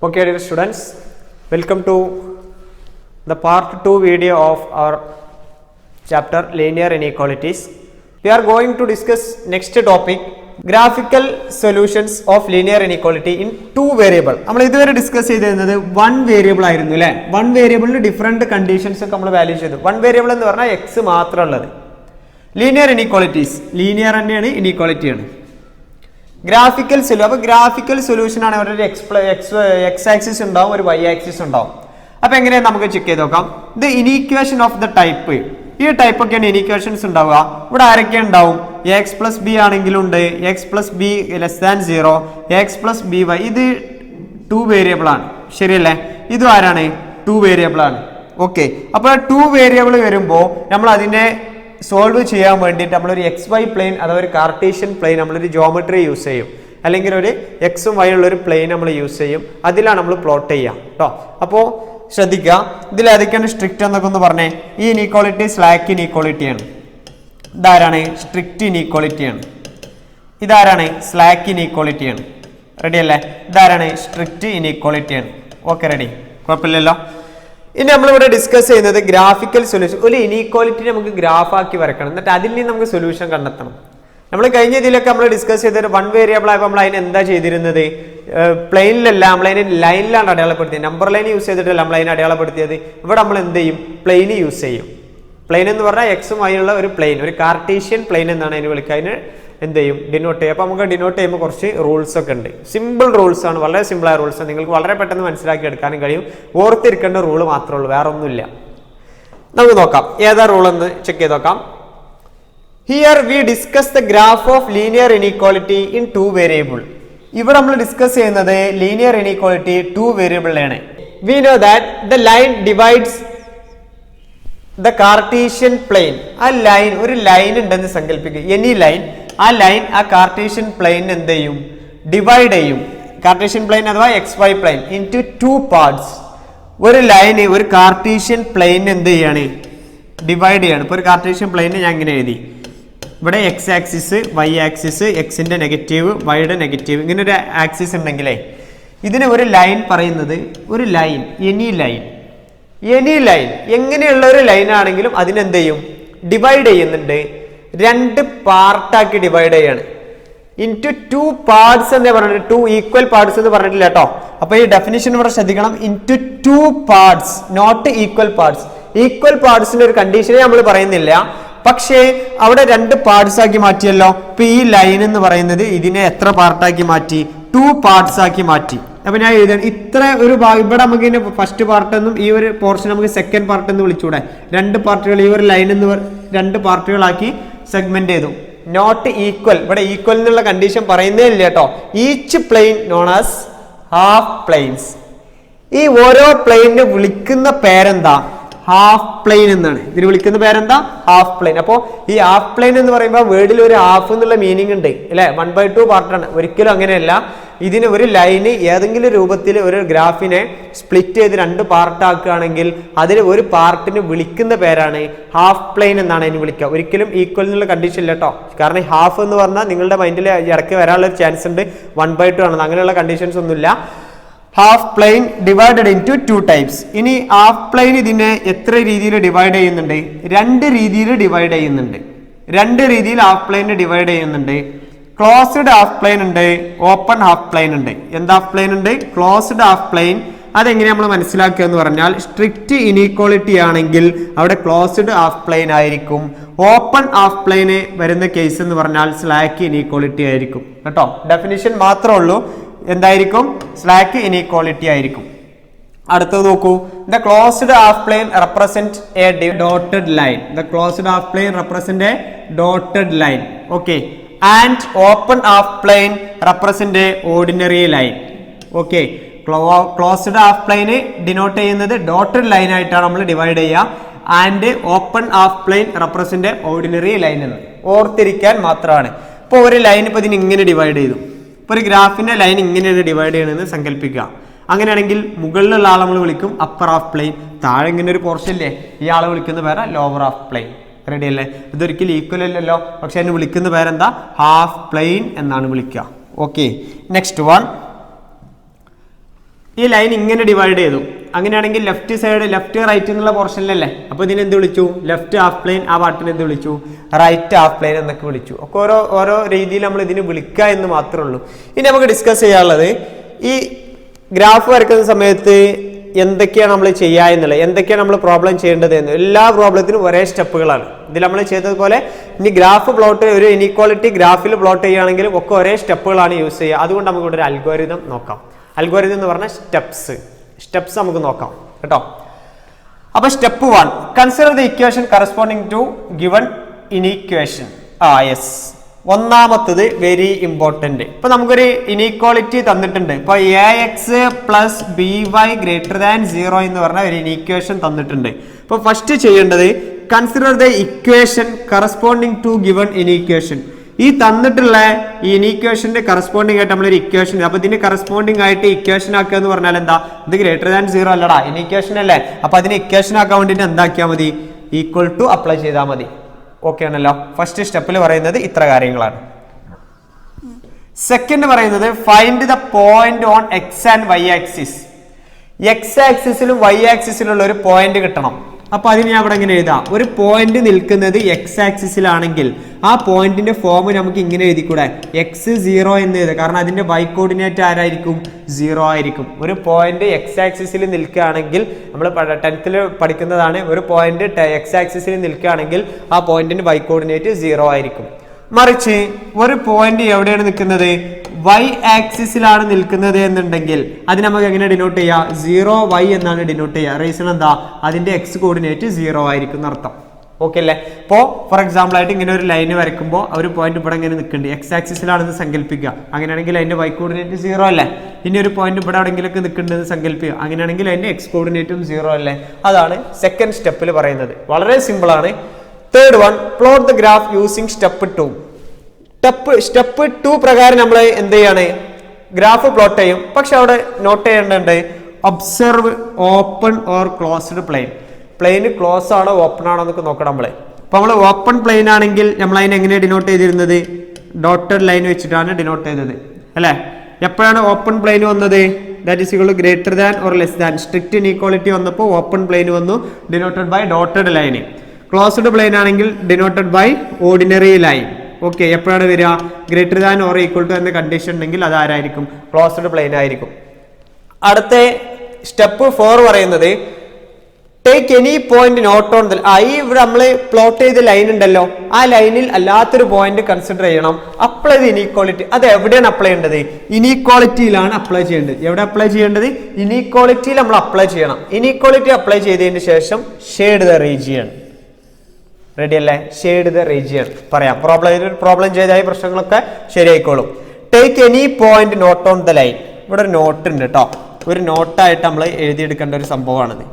Okay, dear students, welcome to the part 2 video of our chapter linear inequalities. We are going to discuss next topic, graphical solutions of linear inequality in two variable. നമ്മൾ ഇതുവരെ discuss ചെയ്തിരുന്നത് one variable ആയിരുന്നു അല്ലേ. One വേരിയബിളിന് different conditions ഒക്കെ നമ്മൾ value ചെയ്തു. One variable എന്ന് പറഞ്ഞാൽ എക്സ് മാത്രം ഉള്ളത്. ലീനിയർ ഇനീക്വാളിറ്റീസ് ലീനിയർ തന്നെയാണ്, ഇനീക്വാളിറ്റിയാണ്. ഗ്രാഫിക്കൽ അപ്പോൾ ഗ്രാഫിക്കൽ സൊല്യൂഷൻ ആണ്. ഒരു എക്സ് ആക്സിസ് ഉണ്ടാവും, ഒരു വൈ ആക്സിസ് ഉണ്ടാവും. അപ്പൊ എങ്ങനെയാണ് നമുക്ക് ചെക്ക് ചെയ്ത് നോക്കാം. ഇത് ഇനീക്വേഷൻ ഓഫ് ദ ടൈപ്പ്. ഈ ടൈപ്പ് ഒക്കെയാണ് ഇനീക്വേഷൻസ് ഉണ്ടാവുക. ഇവിടെ ആരൊക്കെ ഉണ്ടാവും? എക്സ് പ്ലസ് ബി ആണെങ്കിലും ഉണ്ട്, x plus b less than 0, x plus b y. ഇത് 2 വേരിയബിൾ ആണ്, ശരിയല്ലേ? ഇതും ആരാണ്? 2 വേരിയബിൾ ആണ്. ഓക്കെ, അപ്പോൾ 2 വേരിയബിൾ വരുമ്പോൾ നമ്മൾ അതിനെ സോൾവ് ചെയ്യാൻ വേണ്ടിയിട്ട് നമ്മളൊരു എക്സ് വൈ പ്ലെയിൻ അഥവാ ഒരു കാർട്ടീഷ്യൻ പ്ലെയിൻ നമ്മളൊരു ജോമെട്രി യൂസ് ചെയ്യും, അല്ലെങ്കിൽ ഒരു എക്സും വൈ ഉള്ള ഒരു പ്ലെയിൻ നമ്മൾ യൂസ് ചെയ്യും. അതിലാണ് നമ്മൾ പ്ലോട്ട് ചെയ്യുക കേട്ടോ. അപ്പോൾ ശ്രദ്ധിക്കുക, ഇതിൽ ഏതൊക്കെയാണ് സ്ട്രിക്റ്റ് എന്നൊക്കെ ഒന്ന് പറഞ്ഞേ. ഈ ഇനീക്വാളിറ്റി സ്ലാക്ക് ഇനീക്വാളിറ്റിയാണ്. ഇതാരാണ്? സ്ട്രിക്റ്റ് ഇനീക്വാളിറ്റിയാണ്. ഇതാരാണ്? സ്ലാക്ക് ഇനീക്വാളിറ്റിയാണ്. റെഡി അല്ലേ? ഇതാരാണ്? സ്ട്രിക്റ്റ് ഇനീക്വാളിറ്റിയാണ്. ഓക്കെ, റെഡി, കുഴപ്പമില്ലല്ലോ. ഇനി നമ്മളിവിടെ ഡിസ്കസ് ചെയ്യുന്നത് ഗ്രാഫിക്കൽ സൊല്യൂഷൻ. ഒരു ഇനീക്വാളിറ്റി നമുക്ക് ഗ്രാഫാക്കി വരക്കണം, എന്നിട്ട് അതിൽ നിന്ന് നമുക്ക് സൊല്യൂഷൻ കണ്ടെത്തണം. നമ്മൾ കഴിഞ്ഞ ഇതിലൊക്കെ നമ്മൾ ഡിസ്കസ് ചെയ്തത് വൺ വേരിയബിൾ ആയപ്പോൾ നമ്മൾ അതിന് എന്താ ചെയ്തിരുന്നത്? പ്ലെയിനിലല്ല, നമ്മൾ അതിന് ലൈനിലാണ് അടയാളപ്പെടുത്തിയത്. നമ്പർ ലൈൻ യൂസ് ചെയ്തിട്ടല്ല നമ്മൾ അതിനെ അടയാളപ്പെടുത്തിയത്. ഇവിടെ നമ്മൾ എന്ത് ചെയ്യും? പ്ലെയിൻ യൂസ് ചെയ്യും. പ്ലെയിൻ എന്ന് പറഞ്ഞാൽ എക്സും വൈയുള്ള ഒരു പ്ലെയിൻ, ഒരു കാർട്ടീഷ്യൻ പ്ലെയിൻ എന്നാണ് അതിന് വിളിക്കുക. അതിന് എന്ത് ചെയ്യും? ഡിനോട്ട് ചെയ്യും. അപ്പോൾ നമുക്ക് ഡിനോട്ട് ചെയ്യുമ്പോൾ കുറച്ച് റൂൾസ് ഒക്കെ ഉണ്ട്. സിമ്പിൾ റൂൾസ് ആണ്, വളരെ സിമ്പിളായ റൂൾസ്. നിങ്ങൾക്ക് വളരെ പെട്ടെന്ന് മനസ്സിലാക്കി എടുക്കാനും കഴിയും. ഓർത്തിരിക്കേണ്ട റൂള് മാത്രമേ ഉള്ളൂ, വേറെ ഒന്നുമില്ല. നമുക്ക് നോക്കാം ഏതാ റൂൾ എന്ന് ചെക്ക് ചെയ്ത് നോക്കാം. Here we discuss the graph of linear inequality in 2 variable. ഇവിടെ നമ്മൾ ഡിസ്കസ് ചെയ്യുന്നത് ലീനിയർ ഇനീക്വാളിറ്റി 2 വേരിയബിളിലാണ്. We know that the line divides the Cartesian plane. ആ ലൈൻ, ഒരു ലൈൻ ഉണ്ടെന്ന് സങ്കല്പിക്കുക, എനി ലൈൻ. ആ ലൈൻ ആ കാർട്ടീഷ്യൻ പ്ലെയിൻ എന്ത് ചെയ്യും? ഡിവൈഡ് ചെയ്യും. കാർട്ടീഷ്യൻ പ്ലെയിൻ അഥവാ X Y plane into 2 parts. ഒരു ലൈന്, ഒരു കാർട്ടീഷ്യൻ പ്ലെയിൻ എന്ത് ചെയ്യാണ്? ഡിവൈഡ് ചെയ്യാണ്. ഇപ്പോൾ ഒരു കാർട്ടീഷ്യൻ പ്ലെയിന് ഞാൻ ഇങ്ങനെ എഴുതി. ഇവിടെ എക്സ് ആക്സിസ്, വൈ ആക്സിസ്, എക്സിന്റെ നെഗറ്റീവ്, വൈയുടെ നെഗറ്റീവ്, ഇങ്ങനെ ഒരു ആക്സിസ് ഉണ്ടെങ്കിലേ ഇതിന് ഒരു ലൈൻ പറയുന്നത്, ഒരു line, any line. Any line എങ്ങനെയുള്ള ഒരു ലൈൻ ആണെങ്കിലും അതിനെന്ത് ചെയ്യും? ഡിവൈഡ് ചെയ്യുന്നുണ്ട്. 2 പാർട്ടാക്കി ഡിവൈഡ് ചെയ്യാണ്. ഇൻടു 2 പാർട്സ് എന്നേ പറഞ്ഞിട്ട്, 2 ഈക്വൽ പാർട്സ് എന്ന് പറഞ്ഞിട്ടില്ല കേട്ടോ. അപ്പൊ ഈ ഡെഫിനിഷൻ ഇവിടെ ശ്രദ്ധിക്കണം. Into 2 parts, not equal parts. Equal പാർട്സിന്റെ ഒരു കണ്ടീഷനെ നമ്മൾ പറയുന്നില്ല, പക്ഷേ അവിടെ 2 പാർട്സ് ആക്കി മാറ്റിയല്ലോ. ഇപ്പൊ ഈ ലൈൻ എന്ന് പറയുന്നത് ഇതിനെ എത്ര പാർട്ടാക്കി മാറ്റി? 2 പാർട്സ് ആക്കി മാറ്റി. അപ്പൊ ഞാൻ എഴുതാൻ ഇത്ര ഒരു ഭാഗം, ഇവിടെ നമുക്ക് ഇതിന്റെ ഫസ്റ്റ് പാർട്ട് എന്നും ഈ ഒരു പോർഷൻ നമുക്ക് സെക്കൻഡ് പാർട്ട് എന്ന് വിളിച്ചൂടെ? 2 പാർട്ടുകൾ, ഈ ഒരു ലൈൻ എന്ന് 2 പാർട്ടുകളാക്കി സെഗ്മെന്റ് ചെയ്തു. നോട്ട് ഈക്വൽ, ഇവിടെ ഈക്വൽ എന്നുള്ള കണ്ടീഷൻ പറയുന്നേ ഇല്ല കേട്ടോ. Each plane known as half planes. ഈ ഓരോ പ്ലെയിനിനെ വിളിക്കുന്ന പേരെന്താ? ഹാഫ് പ്ലെയിൻ എന്നാണ്. ഇതിന് വിളിക്കുന്ന പേരെന്താ? Half plane. അപ്പോൾ ഈ ഹാഫ് പ്ലെയിൻ എന്ന് പറയുമ്പോൾ വേർഡിൽ ഒരു ഹാഫ് എന്നുള്ള മീനിങ് ഉണ്ട് അല്ലെ? 1/2 പാർട്ടാണ്. ഒരിക്കലും അങ്ങനെയല്ല. ഇതിന് ഒരു ലൈന് ഏതെങ്കിലും രൂപത്തിൽ ഒരു ഗ്രാഫിനെ സ്പ്ലിറ്റ് ചെയ്ത് 2 പാർട്ടാക്കുകയാണെങ്കിൽ അതിൽ ഒരു പാർട്ടിന് വിളിക്കുന്ന പേരാണ് ഹാഫ് പ്ലെയിൻ എന്നാണ് അതിന് വിളിക്കുക. ഒരിക്കലും ഈക്വൽ എന്നുള്ള കണ്ടീഷൻ ഇല്ല കേട്ടോ. കാരണം ഹാഫ് എന്ന് പറഞ്ഞാൽ നിങ്ങളുടെ മൈൻഡിൽ ഇടയ്ക്ക് വരാനുള്ള ചാൻസ് ഉണ്ട്. 1/2 ആണ്, അങ്ങനെയുള്ള കണ്ടീഷൻസ് ഒന്നുമില്ല. Half plane divided into 2 types. ഇനി ഹാഫ് പ്ലെയിൻ ഇതിനെ എത്ര രീതിയിൽ ഡിവൈഡ് ചെയ്യുന്നുണ്ട്? 2 രീതിയിൽ ഡിവൈഡ് ചെയ്യുന്നുണ്ട്. 2 രീതിയിൽ ഹാഫ് പ്ലെയിനെ ഡിവൈഡ് ചെയ്യുന്നുണ്ട്. ക്ലോസ്ഡ് ഹാഫ് പ്ലെയിൻ ഉണ്ട്, ഓപ്പൺ ഹാഫ് പ്ലെയിൻ ഉണ്ട്. എന്താ ഹാഫ് പ്ലെയിൻ ഉണ്ട്? Closed half plain. അതെങ്ങനെ നമ്മൾ മനസ്സിലാക്കുക എന്ന് പറഞ്ഞാൽ, സ്ട്രിക്റ്റ് ഇനീക്വാളിറ്റി ആണെങ്കിൽ അവിടെ ക്ലോസ്ഡ് ഹാഫ് പ്ലെയിൻ ആയിരിക്കും. ഓപ്പൺ ഹാഫ് പ്ലെയിന് വരുന്ന കേസ് എന്ന് പറഞ്ഞാൽ സ്ലാക്ക് ഇനീക്വാളിറ്റി ആയിരിക്കും കേട്ടോ. ഡെഫിനിഷൻ മാത്രമേ ഉള്ളൂ. എന്തായിരിക്കും? സ്ലാക്ക് ഇനീക്വാളിറ്റി ആയിരിക്കും. അടുത്തത് നോക്കൂ. The closed half plane represent a dotted line. The closed half plane represent a dotted line. Okay, and open half plane represent a ordinary line. Okay, closed half പ്ലെയിന് denote ചെയ്യുന്നത് dotted line ആയിട്ടാണ് നമ്മൾ divide ചെയ്യുക. And open half plane represent a ordinary line എന്ന് ഓർത്തിരിക്കാൻ മാത്രമാണ്. ഇപ്പോൾ ഒരു ലൈൻ ഇപ്പോൾ ഇതിന് ഇങ്ങനെ ഡിവൈഡ് ചെയ്തു. ഇപ്പോൾ ഒരു ഗ്രാഫിന്റെ ലൈൻ ഇങ്ങനെയാണ് ഡിവൈഡ് ചെയ്യണമെന്ന് സങ്കല്പിക്കുക. അങ്ങനെയാണെങ്കിൽ മുകളിലുള്ള ആളെ നമ്മൾ വിളിക്കും അപ്പർ ഹാഫ് പ്ലെയിൻ. താഴെ ഇങ്ങനെ ഒരു പോർഷൻ ഇല്ലേ, ഈ ആളെ വിളിക്കുന്ന പേരാ ലോവർ ഹാഫ് പ്ലെയിൻ. റെഡി അല്ലേ? ഇതൊരിക്കലും ഈക്വൽ അല്ലല്ലോ, പക്ഷെ അതിന് വിളിക്കുന്ന പേരെന്താ? ഹാഫ് പ്ലെയിൻ എന്നാണ് വിളിക്കുക. Okay, next one. ഈ ലൈൻ ഇങ്ങനെ ഡിവൈഡ് ചെയ്തു. അങ്ങനെയാണെങ്കിൽ ലെഫ്റ്റ് സൈഡ് ലെഫ്റ്റ് റൈറ്റ് എന്നുള്ള പോർഷനിലല്ലേ, അപ്പോൾ ഇതിനെ എന്ത് വിളിച്ചു? Left half plane. ആ പാർട്ടിനെ എന്ത് വിളിച്ചു? റൈറ്റ് ഹാഫ് പ്ലെയിൻ എന്നൊക്കെ വിളിച്ചു. ഒക്കെ ഓരോ രീതിയിൽ നമ്മൾ ഇതിന് വിളിക്കുക എന്ന് മാത്രമേ ഉള്ളൂ. ഇനി നമുക്ക് ഡിസ്കസ് ചെയ്യാനുള്ളത് ഈ ഗ്രാഫ് വരയ്ക്കുന്ന സമയത്ത് എന്തൊക്കെയാണ് നമ്മൾ ചെയ്യുക എന്നുള്ളത്, എന്തൊക്കെയാണ് നമ്മൾ പ്രോബ്ലം ചെയ്യേണ്ടത് എന്ന്. എല്ലാ പ്രോബ്ലത്തിനും ഒരേ സ്റ്റെപ്പുകളാണ്. ഇതിൽ നമ്മൾ ചെയ്തതുപോലെ ഇനി ഗ്രാഫ് പ്ലോട്ട് ഒരു ഇനീക്വാളിറ്റി ഗ്രാഫിൽ പ്ലോട്ട് ചെയ്യുകയാണെങ്കിലും ഒക്കെ ഒരേ സ്റ്റെപ്പുകളാണ് യൂസ് ചെയ്യുക. അതുകൊണ്ട് നമുക്ക് ഇവിടെ ഒരു അൽഗോരിതം നോക്കാം. അൽഗോരിതം എന്ന് പറഞ്ഞാൽ സ്റ്റെപ്സ് നമുക്ക് നോക്കാം കേട്ടോ. അപ്പൊ step 1, consider the equation corresponding to given inequation. Yes, ഒന്നാമത്തത് വെരി ഇമ്പോർട്ടന്റ്. ഇപ്പൊ നമുക്കൊരു ഇനീക്വാളിറ്റി തന്നിട്ടുണ്ട്. ഇപ്പൊ AX plus BY greater than 0 എന്ന് പറഞ്ഞ ഒരു ഇനീക്വേഷൻ തന്നിട്ടുണ്ട്. ഇപ്പൊ ഫസ്റ്റ് ചെയ്യേണ്ടത് consider the equation corresponding to given inequation. ഈ തന്നിട്ടുള്ള ഈ ഇനീക്വേഷന്റെ കറസ്പോണ്ടിങ് ആയിട്ട് നമ്മളൊരു ഇക്വേഷൻ, അപ്പൊ ഇതിന് കറസ്പോണ്ടിങ് ആയിട്ട് ഇക്വേഷൻ ആക്കുക എന്ന് പറഞ്ഞാൽ എന്താ? ഇത് ഗ്രേറ്റർ ദാൻ 0 അല്ലടാ, ഇനീക്വേഷൻ അല്ലേ. അപ്പൊ അതിന് ഇക്വേഷൻ ആക്കാൻ വേണ്ടിയിട്ട് എന്താക്കിയാൽ മതി? ഈക്വൽ ടു അപ്ലൈ ചെയ്താൽ മതി. ഓക്കെ ആണല്ലോ. ഫസ്റ്റ് സ്റ്റെപ്പിൽ പറയുന്നത് ഇത്ര കാര്യങ്ങളാണ്. സെക്കൻഡ് പറയുന്നത് find the point on X and Y axis. X ആക്സിസിലും വൈ ആക്സിസിലുള്ള ഒരു പോയിന്റ് കിട്ടണം. അപ്പൊ അതിന് ഞാൻ ഇവിടെ എങ്ങനെ എഴുതാം? ഒരു പോയിന്റ് നിൽക്കുന്നത് എക്സ് ആക്സിസിലാണെങ്കിൽ ആ പോയിന്റിന്റെ ഫോം നമുക്ക് ഇങ്ങനെ എഴുതിക്കൂടെ? x0 എന്ന് എഴുതാം. കാരണം അതിന്റെ വൈ കോർഡിനേറ്റ് ആരായിരിക്കും? 0 ആയിരിക്കും. ഒരു പോയിന്റ് എക്സ് ആക്സിസിൽ നിൽക്കുകയാണെങ്കിൽ, നമ്മൾ 10th പഠിക്കുന്നതാണ്, ഒരു പോയിന്റ് എക്സ് ആക്സിസിൽ നിൽക്കുകയാണെങ്കിൽ ആ പോയിന്റിന്റെ വൈ കോർഡിനേറ്റ് 0 ആയിരിക്കും. മറിച്ച് ഒരു പോയിന്റ് എവിടെയാണ് നിൽക്കുന്നത്? വൈ ആക്സിസിലാണ് നിൽക്കുന്നത് എന്നുണ്ടെങ്കിൽ അത് നമുക്ക് എങ്ങനെ ഡിനോട്ട് ചെയ്യാം? 0y എന്നാണ് ഡിനോട്ട് ചെയ്യുക. റീസൺ എന്താ? അതിന്റെ എക്സ് കോർഡിനേറ്റ് 0 ആയിരിക്കും എന്നർത്ഥം. ഓക്കെ അല്ലേ? ഇപ്പോൾ ഫോർ എക്സാമ്പിൾ ആയിട്ട് ഇങ്ങനെ ഒരു ലൈന് വരയ്ക്കുമ്പോൾ ഒരു പോയിന്റ് ഇവിടെ ഇങ്ങനെ നിൽക്കുന്നുണ്ട്, എക്സ് ആക്സിസിലാണെന്ന് സങ്കല്പിക്കുക. അങ്ങനെയാണെങ്കിൽ അതിന്റെ വൈ കോർഡിനേറ്റ് 0 അല്ലേ? ഇനി ഒരു പോയിന്റ് ഇവിടെ എവിടെയെങ്കിലൊക്കെ നിൽക്കുന്നുണ്ടെന്ന് സങ്കല്പിക്കുക. അങ്ങനെയാണെങ്കിൽ അതിന്റെ എക്സ് കോർഡിനേറ്റും 0 അല്ലേ? അതാണ് സെക്കൻഡ് സ്റ്റെപ്പിൽ പറയുന്നത്. വളരെ സിമ്പിൾ ആണ്. Third one, plot the graph using step 2. Step 2 പ്രകാരം നമ്മൾ എന്ത് ചെയ്യാണ്? ഗ്രാഫ് പ്ലോട്ട് ചെയ്യും. പക്ഷെ അവിടെ നോട്ട് ചെയ്യേണ്ടതുണ്ട്, observe open or closed plane. പ്ലെയിന് ക്ലോസ് ആണോ ഓപ്പൺ ആണോ എന്നൊക്കെ നോക്കണം നമ്മൾ. അപ്പൊ നമ്മൾ ഓപ്പൺ പ്ലെയിൻ ആണെങ്കിൽ നമ്മൾ അതിനെ എങ്ങനെയാണ് ഡിനോട്ട് ചെയ്തിരുന്നത്? ഡോട്ടഡ് ലൈൻ വെച്ചിട്ടാണ് ഡിനോട്ട് ചെയ്തത് അല്ലെ? എപ്പോഴാണ് ഓപ്പൺ പ്ലെയിൻ വന്നത്? That is equal to greater than or less than. Strict inequality വന്നപ്പോൾ ഓപ്പൺ പ്ലെയിൻ വന്നു, denoted by dotted line. Closed plane ആണെങ്കിൽ denoted by ordinary line. Okay, എപ്പോഴാണ് വരിക? Greater than or equal to എന്ന condition ഉണ്ടെങ്കിൽ അത് ആരായിരിക്കും? ക്ലോസ്ഡ് പ്ലെയിൻ ആയിരിക്കും. അടുത്ത സ്റ്റെപ്പ് 4 പറയുന്നത് take any point not on the. ഈ ഇവിടെ നമ്മൾ പ്ലോട്ട് ചെയ്ത ലൈൻ ഉണ്ടല്ലോ, ആ ലൈനിൽ അല്ലാത്തൊരു പോയിന്റ് കൺസിഡർ ചെയ്യണം. Apply the inequality. അത് എവിടെയാണ് അപ്ലൈ ചെയ്യേണ്ടത്? ഇനീക്വാളിറ്റിയിലാണ് അപ്ലൈ ചെയ്യേണ്ടത്. എവിടെ അപ്ലൈ ചെയ്യേണ്ടത്? ഇനീക്വാളിറ്റിയിൽ നമ്മൾ അപ്ലൈ ചെയ്യണം. ഇനീക്വാളിറ്റി അപ്ലൈ ചെയ്തതിന് ശേഷം ഷെയ്ഡ് ദ റീജിയൻ. റെഡി അല്ലേ? ഷെയ്ഡ് ദ റീജിയൻ പറയാം. പ്രോബ്ലം ചെയ്താൽ പ്രശ്നങ്ങളൊക്കെ ശരിയായിക്കോളും. Take any point not on the line. ഇവിടെ ഒരു നോട്ട് ഉണ്ട് കേട്ടോ. ഒരു നോട്ടായിട്ട് നമ്മൾ എഴുതിയെടുക്കേണ്ട ഒരു സംഭവമാണിത്.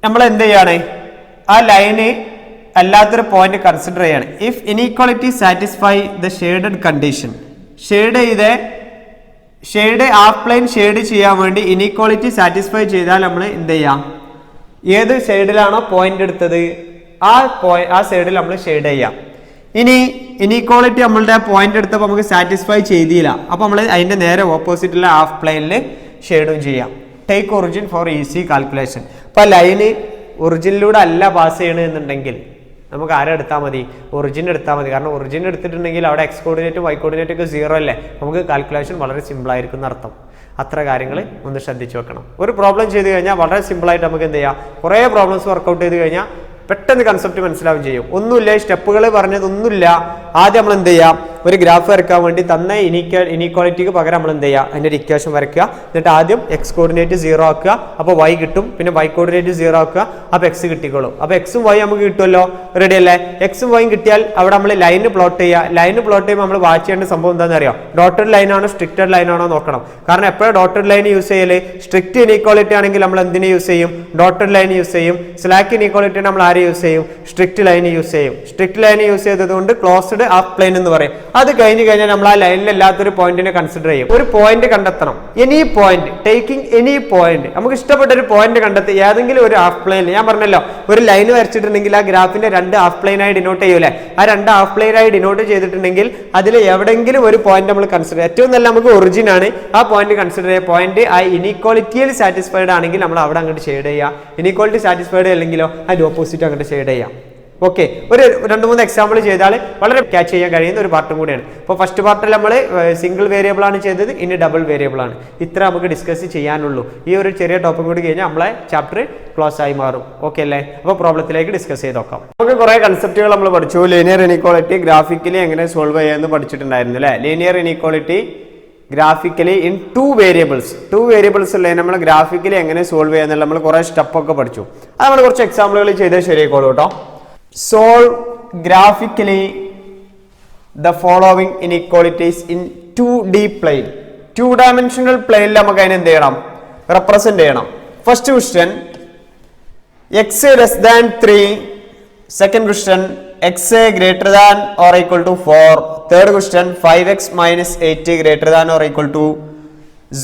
നമ്മൾ എന്ത് ചെയ്യാണ്? ആ ലൈന് അല്ലാത്തൊരു പോയിന്റ് കൺസിഡർ ചെയ്യാണ്. If inequality satisfy the shaded condition. Shade half plane shade ചെയ്യാൻ വേണ്ടി ഇനീക്വാളിറ്റി സാറ്റിസ്ഫൈ ചെയ്താൽ നമ്മൾ എന്ത് ചെയ്യാം? ഏത് സൈഡിലാണോ പോയിന്റ് എടുത്തത് ആ സൈഡിൽ നമ്മൾ ഷെയ്ഡ് ചെയ്യാം. ഇനി ഇനീക്വാളിറ്റി നമ്മളുടെ പോയിന്റ് എടുത്തപ്പോൾ നമുക്ക് സാറ്റിസ്ഫൈ ചെയ്തില്ല, അപ്പൊ നമ്മൾ അതിന്റെ നേരെ ഓപ്പോസിറ്റുള്ള ഹാഫ് പ്ലെയിനിൽ ഷെയ്ഡും ചെയ്യാം. Take origin for easy calculation. ഇപ്പൊ ലൈന് ഒറിജിനിലൂടെ അല്ല പാസ് ചെയ്യണമെന്നുണ്ടെങ്കിൽ നമുക്ക് ആരെ എടുത്താൽ മതി? ഒറിജിൻ എടുത്താൽ മതി. കാരണം ഒറിജിൻ എടുത്തിട്ടുണ്ടെങ്കിൽ അവിടെ എക്സ് കോർഡിനേറ്റും വൈ കോർഡിനേറ്റും ഒക്കെ 0 അല്ലേ? നമുക്ക് കാൽക്കുലേഷൻ വളരെ സിമ്പിൾ ആയിരിക്കും എന്നർത്ഥം. അത്ര കാര്യങ്ങൾ ഒന്ന് ശ്രദ്ധിച്ചു വെക്കണം. ഒരു പ്രോബ്ലം ചെയ്ത് കഴിഞ്ഞാൽ വളരെ സിമ്പിളായിട്ട് നമുക്ക് എന്ത് ചെയ്യാം? കുറേ പ്രോബ്ലംസ് വർക്കൗട്ട് ചെയ്ത് കഴിഞ്ഞാൽ പെട്ടെന്ന് കൺസെപ്റ്റ് മനസ്സിലാവും ചെയ്യും. ഒന്നുമില്ല, സ്റ്റെപ്പുകൾ പറഞ്ഞതൊന്നുമില്ല. ആദ്യം നമ്മൾ എന്ത് ചെയ്യാം? ഒരു ഗ്രാഫ് വരയ്ക്കാൻ വേണ്ടി തന്ന ഇനീക്വാളിറ്റിക്ക് പകരം നമ്മൾ എന്ത് ചെയ്യുക? അതിൻ്റെ ഒരു ഇക്വേഷൻ വരയ്ക്കുക. എന്നിട്ട് ആദ്യം എക്സ് കോർഡിനേറ്റ് 0 ആക്കുക, അപ്പോൾ വൈ കിട്ടും. പിന്നെ വൈ കോർഡിനേറ്റ് 0 ആക്കുക, അപ്പോൾ എക്സ് കിട്ടിക്കോളും. അപ്പോൾ എക്സും വൈ നമുക്ക് കിട്ടുമല്ലോ. റെഡി അല്ലേ? എക്സും വൈയും കിട്ടിയാൽ അവിടെ നമ്മൾ ലൈന് പ്ലോട്ട് ചെയ്യുക. ലൈന് പ്ലോട്ട് ചെയ്യുമ്പോൾ നമ്മൾ വാച്ച് ചെയ്യേണ്ട സംഭവം എന്താണെന്ന് അറിയാം? ഡോട്ടഡ് ലൈൻ ആണോ സ്ട്രിക്റ്റഡ് ലൈൻ ആണോ നോക്കണം. കാരണം എപ്പോഴും ഡോട്ടഡ് ലൈൻ യൂസ് ചെയ്യല്. സ്ട്രിക്റ്റ് ഇനീക്വാളിറ്റി ആണെങ്കിൽ നമ്മൾ എന്തിനെ യൂസ് ചെയ്യും? ഡോട്ടഡ് ലൈൻ യൂസ് ചെയ്യും. സ്ലാക്ക് ഇനീക്വാളിറ്റി നമ്മൾ ആരെ യൂസ് ചെയ്യും? സ്ട്രിക്റ്റ് ലൈൻ യൂസ് ചെയ്യും. സ്ട്രിക്റ്റ് ലൈൻ യൂസ് ചെയ്തതുകൊണ്ട് ക്ലോസ്ഡ് ക്ലോസ്ഡ് ഹാഫ് പ്ലെയിൻ എന്ന് പറയും. അത് കഴിഞ്ഞ് കഴിഞ്ഞാൽ നമ്മൾ ആ ലൈനിൽ അല്ലാത്തൊരു പോയിന്റിനെ കൺസിഡർ ചെയ്യും. ഒരു പോയിന്റ് കണ്ടെത്തണം. Any point, taking any point, നമുക്ക് ഇഷ്ടപ്പെട്ട ഒരു പോയിന്റ് കണ്ടെത്തി ഏതെങ്കിലും ഒരു ഹാഫ് പ്ലെയിൻ. ഞാൻ പറഞ്ഞല്ലോ, ഒരു ലൈൻ വരച്ചിട്ടുണ്ടെങ്കിൽ ആ ഗ്രാഫിന്റെ രണ്ട് ഹാഫ് പ്ലെയിൻ ആയി ഡിനോട്ട് ചെയ്യൂലേ, ആ രണ്ട് ഹാഫ് പ്ലെയിൻ ആയി ഡിനോട്ട് ചെയ്തിട്ടുണ്ടെങ്കിൽ അതിൽ എവിടെയെങ്കിലും ഒരു പോയിന്റ് നമ്മൾ കൺസിഡർ, ഏറ്റവും നല്ല നമുക്ക് ഒറിജിൻ ആണ്, ആ പോയിന്റ് കൺസിഡർ ചെയ്യുക. പോയിന്റ് ആ ഇനീക്വാളിറ്റിയിൽ സാറ്റിസ്ഫൈഡ് ആണെങ്കിൽ നമ്മൾ അവിടെ അങ്ങോട്ട് ഷെയ്ഡ് ചെയ്യാം. ഇനീക്വാളിറ്റി സാറ്റിസ്ഫൈഡ് അല്ലെങ്കിലോ അതിന്റെ ഓപ്പോസിറ്റ് അങ്ങോട്ട് ഷെയ്ഡ് ചെയ്യാം. ഓക്കെ, ഒരു 2-3 എക്സാമ്പിൾ ചെയ്താൽ വളരെ ക്യാച്ച് ചെയ്യാൻ കഴിയുന്ന ഒരു പാർട്ടും കൂടിയാണ്. ഇപ്പോൾ ഫസ്റ്റ് പാർട്ടിൽ നമ്മൾ സിംഗിൾ വേരിയബിൾ ആണ് ചെയ്തത്, ഇനി ഡബിൾ വേരിയബിൾ ആണ്. ഇത്ര നമുക്ക് ഡിസ്കസ് ചെയ്യാനുള്ളൂ. ഈ ഒരു ചെറിയ ടോപ്പിക് കൂടി കഴിഞ്ഞാൽ നമ്മളെ ചാപ്റ്റർ ക്ലോസ് ആയി മാറും. ഓക്കെ അല്ലേ? അപ്പോൾ പ്രോബ്ലത്തിലേക്ക് ഡിസ്കസ് ചെയ്ത് നോക്കാം. നമുക്ക് കുറേ കൺസെപ്റ്റുകൾ നമ്മൾ പഠിച്ചു. ലീനിയർ ഇനീക്വാളിറ്റി ഗ്രാഫിക്കലി എങ്ങനെ സോൾവ് ചെയ്യാമെന്ന് പഠിച്ചിട്ടുണ്ടായിരുന്നു അല്ലേ? Linear inequality graphically in 2 variables ഉള്ള നമ്മൾ ഗ്രാഫിക്കലി എങ്ങനെ സോൾവ് ചെയ്യാന്നുള്ള നമ്മൾ കുറേ സ്റ്റെപ്പൊക്കെ പഠിച്ചു. അത് നമ്മൾ കുറച്ച് എക്സാമ്പിളുകൾ ചെയ്താൽ ശരിയായിക്കോളൂ കേട്ടോ. Solve graphically the following inequalities in 2D plane. 2-dimensional plane നമുക്ക് അതിനെ എന്ത് ചെയ്യണം? റെപ്രസെന്റ് ചെയ്യണം. First question x less than 3. Second question x greater than or equal to 4. Third question 5x minus 8 greater than or equal to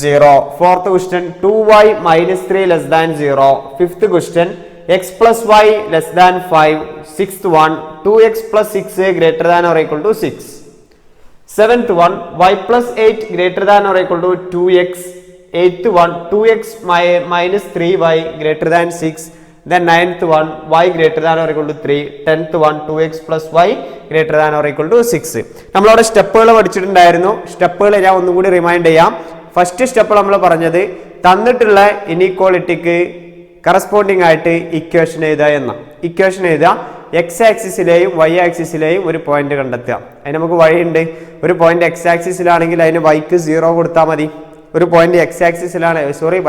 0. Fourth question 2y minus 3 less than 0. Fifth question x plus y less than 5. Sixth one 2x plus 6 greater than or equal to 6. Seventh one y plus 8 greater than or equal to 2x. Eighth one 2x minus 3y greater than 6. Then ninth one y greater than or equal to 3. Tenth one 2x plus y greater than or equal to 6. നമ്മളവിടെ സ്റ്റെപ്പുകൾ പഠിച്ചിട്ടുണ്ടായിരുന്നു. സ്റ്റെപ്പുകൾ ഞാൻ ഒന്നും കൂടി remind ചെയ്യാം. First step നമ്മൾ പറഞ്ഞത് തന്നിട്ടുള്ള ഇനീക്വാളിറ്റിക്ക് കറസ്പോണ്ടിങ് ആയിട്ട് ഇക്വേഷൻ എഴുതുക എന്ന. ഇക്വേഷൻ എഴുതുക, എക്സ് ആക്സിസിലെയും വൈ ആക്സിസിലെയും ഒരു പോയിന്റ് കണ്ടെത്തുക. അതിന് നമുക്ക് വഴിയുണ്ട്. ഒരു പോയിന്റ് എക്സ് ആക്സിസിലാണെങ്കിൽ അതിന് വൈക്ക് 0 കൊടുത്താൽ മതി. ഒരു പോയിന്റ്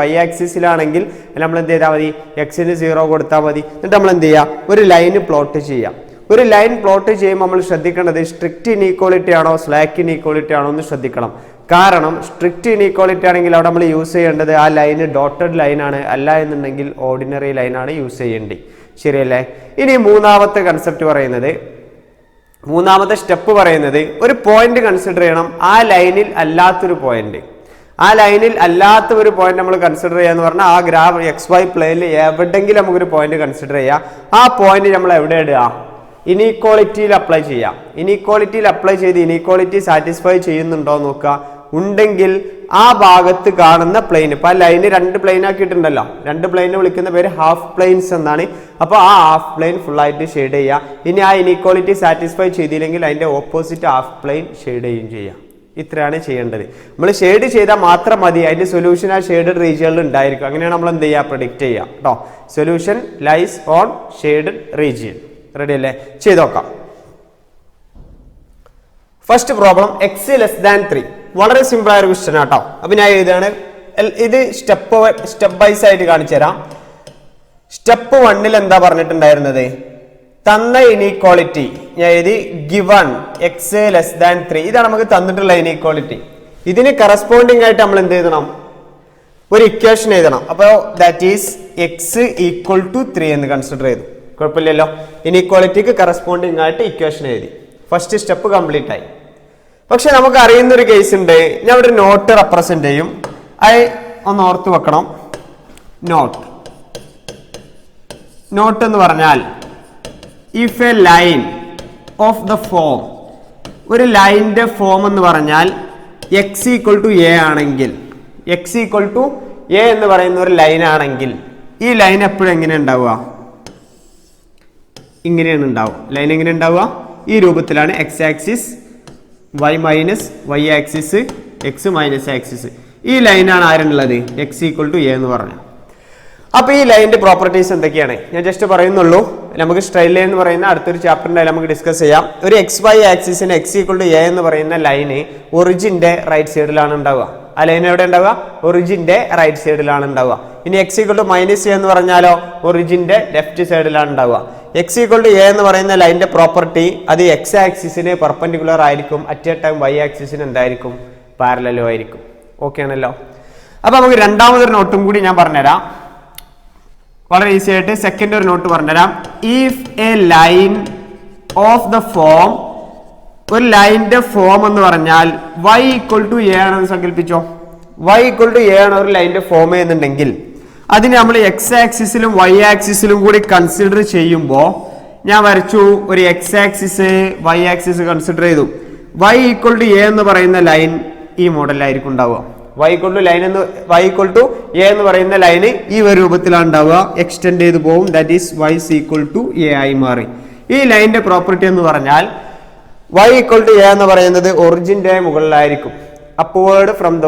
വൈ ആക്സിസിലാണെങ്കിൽ നമ്മൾ എന്ത് ചെയ്താൽ മതി? എക്സിന് 0 കൊടുത്താൽ മതി. എന്നിട്ട് നമ്മൾ എന്ത് ചെയ്യുക? ഒരു ലൈന് പ്ലോട്ട് ചെയ്യാം. ഒരു ലൈൻ പ്ലോട്ട് ചെയ്യുമ്പോൾ നമ്മൾ ശ്രദ്ധിക്കേണ്ടത് സ്ട്രിക്റ്റ് ഇനീക്വാളിറ്റി ആണോ സ്ലാക്ക് ഇനീക്വാളിറ്റി ആണോ എന്ന് ശ്രദ്ധിക്കണം. കാരണം സ്ട്രിക്റ്റ് ഇനീക്വാളിറ്റി ആണെങ്കിൽ അവിടെ നമ്മൾ യൂസ് ചെയ്യേണ്ടത് ആ ലൈന് ഡോട്ടഡ് ലൈനാണ്, അല്ല എന്നുണ്ടെങ്കിൽ ഓർഡിനറി ലൈനാണ് യൂസ് ചെയ്യേണ്ടത്. ശരിയല്ലേ? ഇനി മൂന്നാമത്തെ സ്റ്റെപ്പ് പറയുന്നത് ഒരു പോയിന്റ് കൺസിഡർ ചെയ്യണം. ആ ലൈനിൽ അല്ലാത്തൊരു പോയിന്റ്, നമ്മൾ കൺസിഡർ ചെയ്യാന്ന് പറഞ്ഞാൽ ആ ഗ്രാഫ് XY പ്ലെയിനിൽ എവിടെയെങ്കിലും നമുക്കൊരു പോയിന്റ് കൺസിഡർ ചെയ്യാം. ആ പോയിന്റ് നമ്മൾ എവിടെ ഇടുക? ഇനീക്വാളിറ്റിയിൽ അപ്ലൈ ചെയ്യാം. ഇനീക്വാളിറ്റിയിൽ അപ്ലൈ ചെയ്ത് ഇനീക്വാളിറ്റി സാറ്റിസ്ഫൈ ചെയ്യുന്നുണ്ടോ നോക്കുക. ഉണ്ടെങ്കിൽ ആ ഭാഗത്ത് കാണുന്ന പ്ലെയിൻ, ഇപ്പൊ ആ ലൈന് 2 പ്ലെയിൻ ആക്കിയിട്ടുണ്ടല്ലോ, 2 പ്ലെയിനെ വിളിക്കുന്ന പേര് ഹാഫ് പ്ലെയിൻസ് എന്നാണ്. അപ്പോൾ ആ ഹാഫ് പ്ലെയിൻ ഫുൾ ആയിട്ട് ഷെയ്ഡ് ചെയ്യുക. ഇനി ആ ഇനീക്വാളിറ്റി സാറ്റിസ്ഫൈ ചെയ്തില്ലെങ്കിൽ അതിന്റെ ഓപ്പോസിറ്റ് ഹാഫ് പ്ലെയിൻ ഷെയ്ഡ് ചെയ്യുകയും ചെയ്യാം. ഇത്രയാണ് ചെയ്യേണ്ടത്. നമ്മൾ ഷെയ്ഡ് ചെയ്താൽ മാത്രം മതി, അതിന്റെ സൊല്യൂഷൻ ആ ഷെയ്ഡഡ് റീജിയനിൽ ഉണ്ടായിരിക്കും. അങ്ങനെയാണ് നമ്മൾ എന്ത് ചെയ്യുക? പ്രെഡിക്റ്റ് ചെയ്യുക കേട്ടോ. Solution lies on shaded region. Ready അല്ലേ? ചെയ്ത് നോക്കാം. First problem x less than 3. വളരെ സിമ്പിൾ ആയ ഒരു ക്വസ്റ്റ്യൻ ആട്ടോ. അപ്പൊ ഞാൻ എഴുതാണ്, ഇത് സ്റ്റെപ്പ് വൈസ് ആയിട്ട് കാണിച്ചു തരാം. സ്റ്റെപ്പ് 1 എന്താ പറഞ്ഞിട്ടുണ്ടായിരുന്നത്? തന്ന ഇനീക്വാളിറ്റി ഞാൻ എഴുതി ഗിവൺ x ലെസ് ദാൻ 3. ഇതാണ് നമുക്ക് തന്നിട്ടുള്ള ഇനീക്വാളിറ്റി. ഇതിന് കറസ്പോണ്ടിങ് ആയിട്ട് നമ്മൾ എന്ത് എഴുതണം? ഒരു ഇക്വേഷൻ എഴുതണം. അപ്പോൾ that is x equal to 3 എന്ന് കൺസിഡർ ചെയ്തു. കുഴപ്പമില്ലല്ലോ. ഇനീക്വാളിറ്റിക്ക് കറസ്പോണ്ടിങ് ആയിട്ട് ഇക്വേഷൻ എഴുതി. ഫസ്റ്റ് സ്റ്റെപ്പ് കംപ്ലീറ്റ് ആയി. പക്ഷെ നമുക്ക് അറിയുന്ന ഒരു കേസ് ഉണ്ട്. ഞാൻ ഇവിടെ നോട്ട് റെപ്രസെന്റ് ചെയ്യും. ഒന്ന് ഓർത്ത് വെക്കണം. നോട്ട് എന്ന് പറഞ്ഞാൽ if A line of the form, ഒരു ലൈനിന്റെ ഫോം എന്ന് പറഞ്ഞാൽ x ഈക്വൽ ടു എ ആണെങ്കിൽ, x ഈക്വൽ ടു എ എന്ന് പറയുന്ന ഒരു ലൈൻ ആണെങ്കിൽ ഈ ലൈൻ എപ്പോഴും എങ്ങനെ ഉണ്ടാവുക? ഇങ്ങനെയാണ് ഉണ്ടാവുക. ലൈൻ എങ്ങനെ ഉണ്ടാവുക? ഈ രൂപത്തിലാണ്. x axis y minus y axis x minus axis. ഈ ലൈനാണ് ആരുള്ളത്? x ഈക്വൽ ടു എ എന്ന് പറഞ്ഞു. അപ്പൊ ഈ ലൈനിന്റെ പ്രോപ്പർട്ടീസ് എന്തൊക്കെയാണ് ഞാൻ ജസ്റ്റ് പറയുന്നുള്ളൂ. നമുക്ക് സ്ട്രെയിറ്റ് ലൈൻ എന്ന് പറയുന്ന അടുത്തൊരു ചാപ്റ്ററിന്റെ നമുക്ക് ഡിസ്കസ് ചെയ്യാം. ഒരു XY ആക്സിസിന് x ഈക്വൽ ടു എ എന്ന് പറയുന്ന ലൈന് ഒറിജിന്റെ റൈറ്റ് സൈഡിലാണ് ഉണ്ടാവുക. ആ ലൈൻ എവിടെ ഉണ്ടാവുക? ഒറിജിന്റെ റൈറ്റ് സൈഡിലാണ് ഉണ്ടാവുക. ഇനി x equal to minus A എന്ന് പറഞ്ഞാലോ ഒറിജിന്റെ ലെഫ്റ്റ് സൈഡിലാണ് ഉണ്ടാവുക. x ഈക്വൽ ടു എ എന്ന് പറയുന്ന ലൈനിന്റെ പ്രോപ്പർട്ടി അത് x ആക്സിസിന് പെർപെൻഡിക്കുലർ ആയിരിക്കും. അറ്റ് എ ടൈം y ആക്സിസിന് എന്തായിരിക്കും? പാരലലും ആയിരിക്കും. ഓക്കെ ആണല്ലോ. അപ്പൊ നമുക്ക് രണ്ടാമതൊരു നോട്ടും കൂടി ഞാൻ പറഞ്ഞുതരാം. വളരെ ഈസി ആയിട്ട് സെക്കൻഡ് ഒരു നോട്ട് പറഞ്ഞുതരാം. If A line of the form ഒരു ലൈനിന്റെ ഫോം എന്ന് പറഞ്ഞാൽ y ഈക്വൽ ടു എ ആണെന്ന് സങ്കല്പിച്ചോ. y ഈക്വൽ ടു എ ആണ് ഒരു ലൈനിന്റെ ഫോം എന്നുണ്ടെങ്കിൽ അതിന് നമ്മൾ എക്സ് ആക്സിസിലും വൈ ആക്സിസിലും കൂടി കൺസിഡർ ചെയ്യുമ്പോൾ ഞാൻ വരച്ചു ഒരു x axis y axis consider ചെയ്തു. y ഈക്വൽ ടു എ എന്ന് പറയുന്ന ലൈൻ ഈ മോഡലായിരിക്കും ഉണ്ടാവുക. y ഈക്വൽ ടു എ എന്ന് പറയുന്ന ലൈന് ഈ ഒരു രൂപത്തിലാണ് ഉണ്ടാവുക. എക്സ്റ്റെൻഡ് ചെയ്ത് പോകും. That is y equal to a ആയി മാറി. ഈ ലൈനിന്റെ പ്രോപ്പർട്ടി എന്ന് പറഞ്ഞാൽ y ഈക്വൽ ടു എ എന്ന് പറയുന്നത് ഒറിജിന്റെ മുകളിലായിരിക്കും. അപ്വേർഡ് ഫ്രം ദ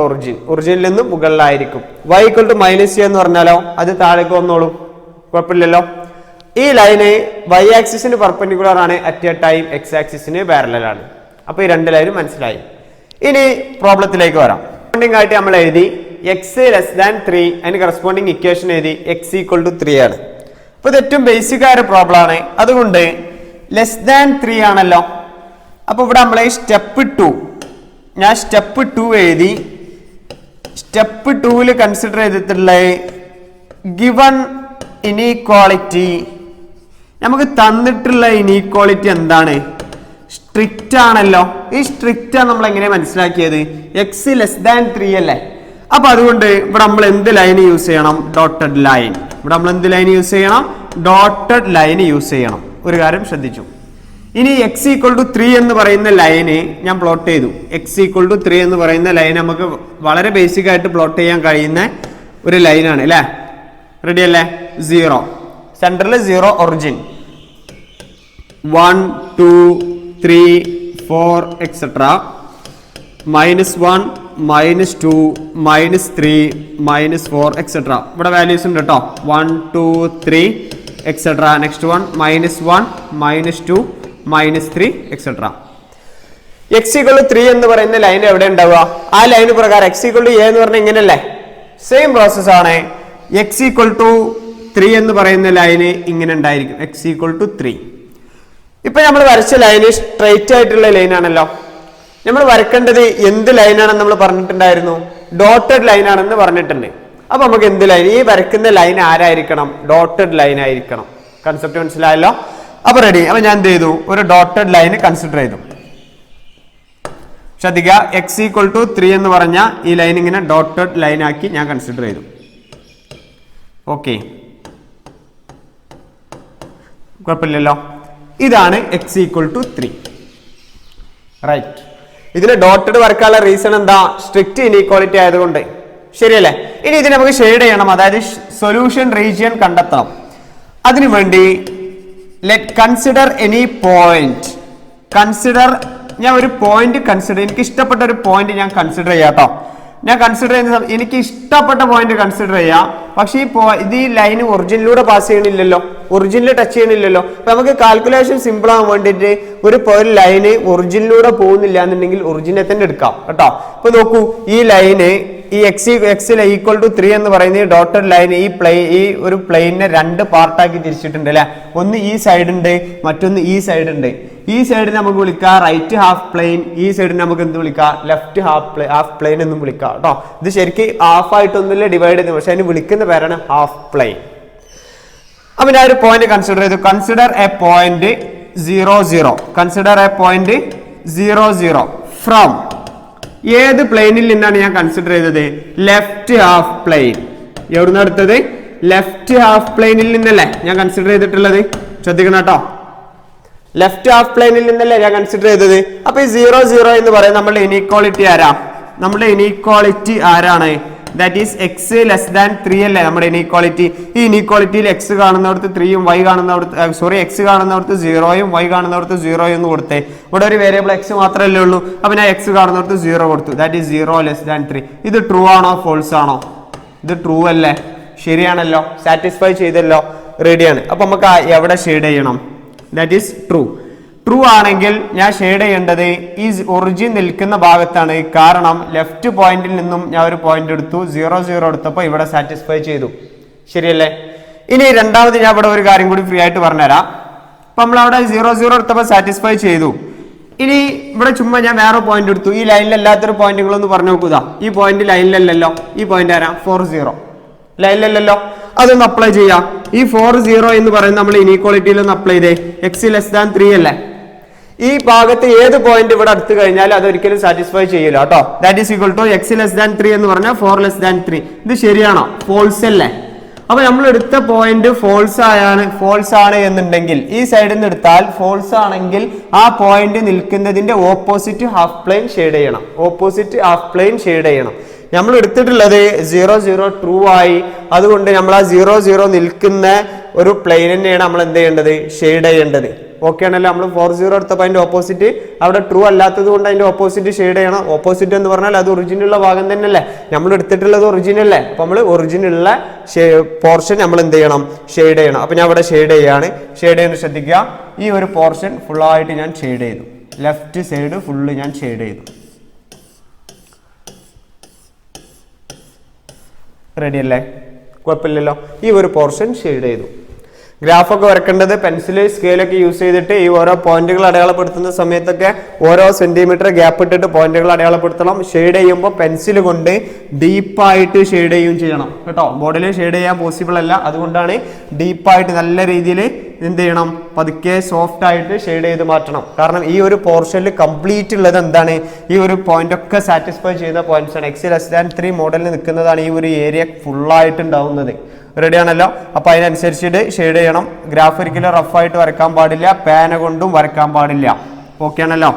ഒറിജിനിൽ നിന്നും മുകളിലായിരിക്കും. y equal to minus A എന്ന് പറഞ്ഞാലോ അത് താഴേക്ക് വന്നോളും, കുഴപ്പമില്ലല്ലോ. ഈ ലൈന് y ആക്സിസിന് പെർപെൻഡിക്കുലർ ആണ്, അറ്റ് എ ടൈം x ആക്സിസിന് പാരലൽ ആണ്. അപ്പൊ ഈ രണ്ട് ലൈനും മനസ്സിലായി. ഇനി പ്രോബ്ലത്തിലേക്ക് വരാം. ആയിട്ട് നമ്മൾ എഴുതി എക്സ് ലെസ് ദാൻ 3, അതിന് കറസ്പോണ്ടിങ് ഇക്വേഷൻ എഴുതി എക്സ് ഈക്വൽ ടു 3 ആണ്. അപ്പൊ ഇത് ഏറ്റവും ബേസിക് ആയ ഒരു പ്രോബ്ലം ആണ്. അതുകൊണ്ട് ലെസ് ദാൻ 3 ആണല്ലോ. അപ്പൊ ഇവിടെ നമ്മൾ സ്റ്റെപ്പ് 2, ഞാൻ സ്റ്റെപ്പ് 2 എഴുതി. സ്റ്റെപ്പ് 2 കൺസിഡർ ചെയ്തിട്ടുള്ള ഗിവൺ ഇനീക്വാളിറ്റി, നമുക്ക് തന്നിട്ടുള്ള ഇനീക്വാളിറ്റി എന്താണ്? സ്ട്രിക്റ്റ് ആണല്ലോ. ഈ സ്ട്രിക്റ്റ് ആണ് നമ്മൾ എങ്ങനെ മനസ്സിലാക്കിയത്? എക്സ് ലെസ് ദാൻ 3 അല്ലേ. അപ്പൊ അതുകൊണ്ട് ഇവിടെ നമ്മൾ എന്ത് ലൈൻ യൂസ് ചെയ്യണം? Dotted line. ഇവിടെ നമ്മൾ എന്ത് ലൈൻ യൂസ് ചെയ്യണം? ഡോട്ടഡ് ലൈൻ യൂസ് ചെയ്യണം. ഒരു കാര്യം ശ്രദ്ധിച്ചു. ഇനി എക്സ് ഈക്വൽ ടു 3 എന്ന് പറയുന്ന ലൈന് ഞാൻ പ്ലോട്ട് ചെയ്തു. എക്സ് ഈക്വൽ ടു 3 എന്ന് പറയുന്ന ലൈൻ നമുക്ക് വളരെ ബേസിക് ആയിട്ട് പ്ലോട്ട് ചെയ്യാൻ കഴിയുന്ന ഒരു ലൈനാണ് അല്ലേ. റെഡി അല്ലേ? 0 സെൻട്രൽ, 0 ഒറിജിൻ, 1 2 3 4 എക്സെട്ര, -1 -2 -3 -4 എക്സെട്ര. ഇവിടെ വാല്യൂസ് ഉണ്ട് കേട്ടോ. 1 2 3 et cetera. Next one -1 -2 -3 et cetera. X equal to 3 എന്ന് പറയുന്ന ലൈൻ എവിടെ ഉണ്ടാവുക? ആ ലൈൻ പ്രകാരം എക്സ് ഈക്വൽ ടു എ എന്ന് പറഞ്ഞാൽ ഇങ്ങനെയല്ലേ, സെയിം പ്രോസസ് ആണ്. എക്സ് ഈക്വൽ ടു 3 എന്ന് പറയുന്ന ലൈന് ഇങ്ങനെ ഉണ്ടായിരിക്കും. X equal to 3. ഇപ്പൊ നമ്മൾ വരച്ച ലൈന് സ്ട്രൈറ്റ് ആയിട്ടുള്ള ലൈൻ ആണല്ലോ. നമ്മൾ വരക്കേണ്ടത് എന്ത് ലൈനാണെന്ന് നമ്മൾ പറഞ്ഞിട്ടുണ്ടായിരുന്നു? ഡോട്ടഡ് ലൈൻ ആണെന്ന് പറഞ്ഞിട്ടുണ്ട്. അപ്പൊ നമുക്ക് എന്ത് ലൈൻ? ഈ വരക്കുന്ന ലൈൻ ആരായിരിക്കണം? ഡോട്ടഡ് ലൈൻ ആയിരിക്കണം. കൺസെപ്റ്റ് മനസ്സിലായല്ലോ? അപ്പൊ റെഡി. അപ്പൊ ഞാൻ എന്ത് ചെയ്തു? ഒരു ഡോട്ടഡ് ലൈൻ കൺസിഡർ ചെയ്തു. ശ്രദ്ധിക്കുക, എക്സ് ഈക്വൽ ടു 3 എന്ന് പറഞ്ഞ ഈ ലൈൻ ഇങ്ങനെ ഡോട്ടഡ് ലൈൻ ആക്കി ഞാൻ കൺസിഡർ ചെയ്തു. ഓക്കെ, കുഴപ്പമില്ലല്ലോ. ഇതാണ് എക്സ് ഈക്വൽ ടു 3. റൈറ്റ്. ഇതിന് ഡോട്ടഡ് വരക്കാനുള്ള റീസൺ എന്താ? സ്ട്രിക്റ്റ് ഇനീക്വാളിറ്റി ആയതുകൊണ്ട്. ശരിയല്ലേ? ഇനി ഇതിന് നമുക്ക് ഷെയ്ഡ് ചെയ്യണം, അതായത് സൊല്യൂഷൻ റീജിയൻ കണ്ടെത്തണം. അതിനു വേണ്ടി let consider any point. Consider, ഞാൻ ഒരു പോയിന്റ് കൺസിഡർ, എനിക്ക് ഇഷ്ടപ്പെട്ട ഒരു പോയിന്റ് ഞാൻ കൺസിഡർ ചെയ്യാം കേട്ടോ. ഞാൻ കൺസിഡർ ചെയ്യുന്ന എനിക്ക് ഇഷ്ടപ്പെട്ട പോയിന്റ് കൺസിഡർ ചെയ്യാം. പക്ഷേ ഈ ലൈന് ഒറിജിനിലൂടെ പാസ് ചെയ്യണില്ലല്ലോ, ഒറിജിനിൽ ടച്ച് ചെയ്യണില്ലല്ലോ. അപ്പൊ നമുക്ക് കാൽക്കുലേഷൻ സിമ്പിൾ ആവാൻ വേണ്ടിയിട്ട് ഒരു ലൈന് ഒറിജിനിലൂടെ പോകുന്നില്ല എന്നുണ്ടെങ്കിൽ ഒറിജിനെ തന്നെ എടുക്കാം കേട്ടോ. അപ്പൊ നോക്കൂ, ഈ ലൈന് ഈ എക്സ് ഈക്വൽ ടു 3 എന്ന് പറയുന്ന ഈ ഡോട്ടഡ് ലൈൻ ഈ ഒരു പ്ലെയിനെ 2 പാർട്ടാക്കി തിരിച്ചിട്ടുണ്ട് അല്ലെ. ഒന്ന് ഈ സൈഡ് ഉണ്ട്, മറ്റൊന്ന് ഈ സൈഡ് ഉണ്ട്. ഈ സൈഡിന് നമുക്ക് വിളിക്കാം റൈറ്റ് ഹാഫ് പ്ലെയിൻ, ഈ സൈഡിന് നമുക്ക് എന്ത് വിളിക്കാം? ലെഫ്റ്റ് ഹാഫ് പ്ലെയിൻ എന്നും വിളിക്കാം കേട്ടോ. ഇത് ശരിക്കും ഹാഫ് ആയിട്ടൊന്നുമില്ല ഡിവൈഡ് ചെയ്യുന്നത്, പക്ഷെ അതിന് വിളിക്കുന്ന പേരാണ് ഹാഫ് പ്ലെയിൻ. അപ്പൊ ഞാൻ ഒരു പോയിന്റ് കൺസിഡർ ചെയ്തു. Consider a point 0 0. Consider a point 0 0 from ഏത് പ്ലെയിനിൽ നിന്നാണ് ഞാൻ കൺസിഡർ ചെയ്തത്? Left half plane. എവിടുന്ന് എടുത്തത്? ലെഫ്റ്റ് ഹാഫ് പ്ലെയിനിൽ നിന്നല്ലേ ഞാൻ കൺസിഡർ ചെയ്തിട്ടുള്ളത്. ശ്രദ്ധിക്കണം കേട്ടോ, ലെഫ്റ്റ് ഹാഫ് പ്ലെയിനിൽ നിന്നല്ലേ ഞാൻ കൺസിഡർ ചെയ്തത്. അപ്പൊ ഈ 0 0 എന്ന് പറയുന്നത് നമ്മുടെ ഇനീക്വാളിറ്റി ആരാ? നമ്മുടെ ഇനീക്വാളിറ്റി ആരാണ്? That is X less than 3 അല്ലേ നമ്മുടെ ഇനീക്വാളിറ്റി. ഈ ഇനീക്വാളിറ്റിയിൽ എക്സ് കാണുന്നവർക്ക് 3യും വൈ കാണുന്നവർക്ക് എക്സ് കാണുന്നവർക്ക് 0യും വൈ കാണുന്നവർക്ക് 0 എന്ന് കൊടുത്തേ. ഇവിടെ ഒരു വേരിയബിൾ എക്സ് മാത്രമല്ലേ ഉള്ളൂ. അപ്പൊ ഞാൻ എക്സ് കാണുന്നവർക്ക് 0 കൊടുത്തു. That is 0 less than 3. ഇത് ട്രൂ ആണോ ഫോൾസ് ആണോ? ഇത് ട്രൂ അല്ലേ? ശരിയാണല്ലോ, സാറ്റിസ്ഫൈ ചെയ്തല്ലോ, റെഡിയാണ്. അപ്പൊ നമുക്ക് എവിടെ ഷെയ്ഡ് ചെയ്യണം? That is true. ട്രൂ ആണെങ്കിൽ ഞാൻ ഷെയ്ഡ് ചെയ്യേണ്ടത് ഈ ഒറിജിൻ നിൽക്കുന്ന ഭാഗത്താണ്. കാരണം ലെഫ്റ്റ് പോയിന്റിൽ നിന്നും ഞാൻ ഒരു പോയിന്റ് എടുത്തു, 0 0 എടുത്തപ്പോൾ ഇവിടെ സാറ്റിസ്ഫൈ ചെയ്തു. ശരിയല്ലേ? ഇനി രണ്ടാമത് ഞാൻ ഇവിടെ ഒരു കാര്യം കൂടി ഫ്രീ ആയിട്ട് പറഞ്ഞുതരാം. അപ്പൊ നമ്മൾ അവിടെ 0 0 എടുത്തപ്പോൾ സാറ്റിസ്ഫൈ ചെയ്തു. ഇനി ഇവിടെ ചുമ്മാ ഞാൻ വേറെ പോയിന്റ് എടുത്തു. ഈ ലൈനിലല്ലാത്തൊരു പോയിന്റുകളൊന്ന് പറഞ്ഞു നോക്കുക. ഈ പോയിന്റ് ലൈനിലല്ലല്ലോ, ഈ പോയിന്റ് ആരാ? 4 0 ലൈനിലല്ലല്ലോ. അതൊന്ന് അപ്ലൈ ചെയ്യാം. ഈ 4 0 എന്ന് പറയുന്നത് നമ്മൾ ഇനീക്വാളിറ്റിയിൽ ഒന്ന് അപ്ലൈ ചെയ്തേ. എക്സ് ലെസ് ദാൻ 3 അല്ലേ. ഈ ഭാഗത്ത് ഏത് പോയിന്റ് ഇവിടെ എടുത്തു കഴിഞ്ഞാൽ അത് ഒരിക്കലും സാറ്റിസ്ഫൈ ചെയ്യില്ല കേട്ടോ. That is equal to x<3 എന്ന് പറഞ്ഞാൽ 4<3. ഇത് ശരിയാണോ? ഫോൾസ് അല്ലേ? അപ്പൊ നമ്മൾ എടുത്ത പോയിന്റ് ഫോൾസ് ആണ് എന്നുണ്ടെങ്കിൽ ഈ സൈഡിൽ നിന്ന് എടുത്താൽ ഫോൾസ് ആണെങ്കിൽ ആ പോയിന്റ് നിൽക്കുന്നതിന്റെ ഓപ്പോസിറ്റ് ഹാഫ് പ്ലെയിൻ ഷെയ്ഡ് ചെയ്യണം. നമ്മൾ എടുത്തിട്ടുള്ളത് 0 0 ട്രൂ ആയി. അതുകൊണ്ട് നമ്മൾ ആ 0 0 നിൽക്കുന്ന ഒരു പ്ലെയിൻ തന്നെയാണ് നമ്മൾ എന്ത് ചെയ്യേണ്ടത്? ഷെയ്ഡ് ചെയ്യേണ്ടത്. ഓക്കെ ആണല്ലോ? നമ്മൾ 4 0 എടുത്തപ്പോൾ അതിന്റെ ഓപ്പോസിറ്റ് അവിടെ ട്രൂ അല്ലാത്തത് കൊണ്ട് അതിന്റെ ഓപ്പോസിറ്റ് ഷെയ്ഡ് ചെയ്യണം. ഓപ്പോസിറ്റ് എന്ന് പറഞ്ഞാൽ അത് ഒറിജിനുള്ള ഭാഗം തന്നെയല്ലേ? നമ്മൾ എടുത്തിട്ടുള്ളത് ഒറിജിനൽ അല്ലേ? അപ്പൊ നമ്മൾ ഒറിജിനുള്ള പോർഷൻ നമ്മൾ എന്ത് ചെയ്യണം? ഷെയ്ഡ് ചെയ്യണം. അപ്പൊ ഞാൻ ഇവിടെ ഷെയ്ഡ് ചെയ്യാണ്. ഷെയ്ഡ് ചെയ്യുന്നത് ശ്രദ്ധിക്കുക. ഈ ഒരു പോർഷൻ ഫുള്ളായിട്ട് ഞാൻ ഷെയ്ഡ് ചെയ്തു. ലെഫ്റ്റ് സൈഡ് ഫുള്ള് ഞാൻ ഷെയ്ഡ് ചെയ്തു. റെഡി അല്ലേ? കുഴപ്പമില്ലല്ലോ. ഈ ഒരു പോർഷൻ ഷെയ്ഡ് ചെയ്തു. ഗ്രാഫൊക്കെ വരക്കേണ്ടത് പെൻസിൽ സ്കെയിലൊക്കെ യൂസ് ചെയ്തിട്ട് ഈ ഓരോ പോയിന്റുകൾ അടയാളപ്പെടുത്തുന്ന സമയത്തൊക്കെ ഓരോ സെന്റിമീറ്റർ ഗ്യാപ്പ് ഇട്ടിട്ട് പോയിന്റുകൾ അടയാളപ്പെടുത്തണം. ഷെയ്ഡ് ചെയ്യുമ്പോൾ പെൻസിൽ കൊണ്ട് ഡീപ്പായിട്ട് ഷെയ്ഡ് ചെയ്യണം കേട്ടോ. ബോർഡിൽ ഷെയ്ഡ് ചെയ്യാൻ പോസിബിൾ അല്ല. അതുകൊണ്ടാണ് ഡീപ്പായിട്ട് നല്ല രീതിയിൽ എന്ത് ചെയ്യണം? പതുക്കെ സോഫ്റ്റ് ആയിട്ട് ഷെയ്ഡ് ചെയ്ത് മാറ്റണം. കാരണം ഈ ഒരു പോർഷനിൽ കംപ്ലീറ്റ് ഉള്ളത് എന്താണ്? ഈ ഒരു പോയിന്റ് ഒക്കെ സാറ്റിസ്ഫൈ ചെയ്യുന്ന പോയിന്റ്സ് ആണ്. x<3 മോഡലിൽ നിൽക്കുന്നതാണ് ഈ ഒരു ഏരിയ ഫുള്ളായിട്ട് ഉണ്ടാവുന്നത്. റെഡി ആണല്ലോ? അപ്പൊ അതിനനുസരിച്ചിട്ട് ഷെയ്ഡ് ചെയ്യണം. ഗ്രാഫ് ഒരിക്കലും റഫായിട്ട് വരക്കാൻ പാടില്ല, പേന കൊണ്ടും വരക്കാൻ പാടില്ല. ഓക്കെ ആണല്ലോ?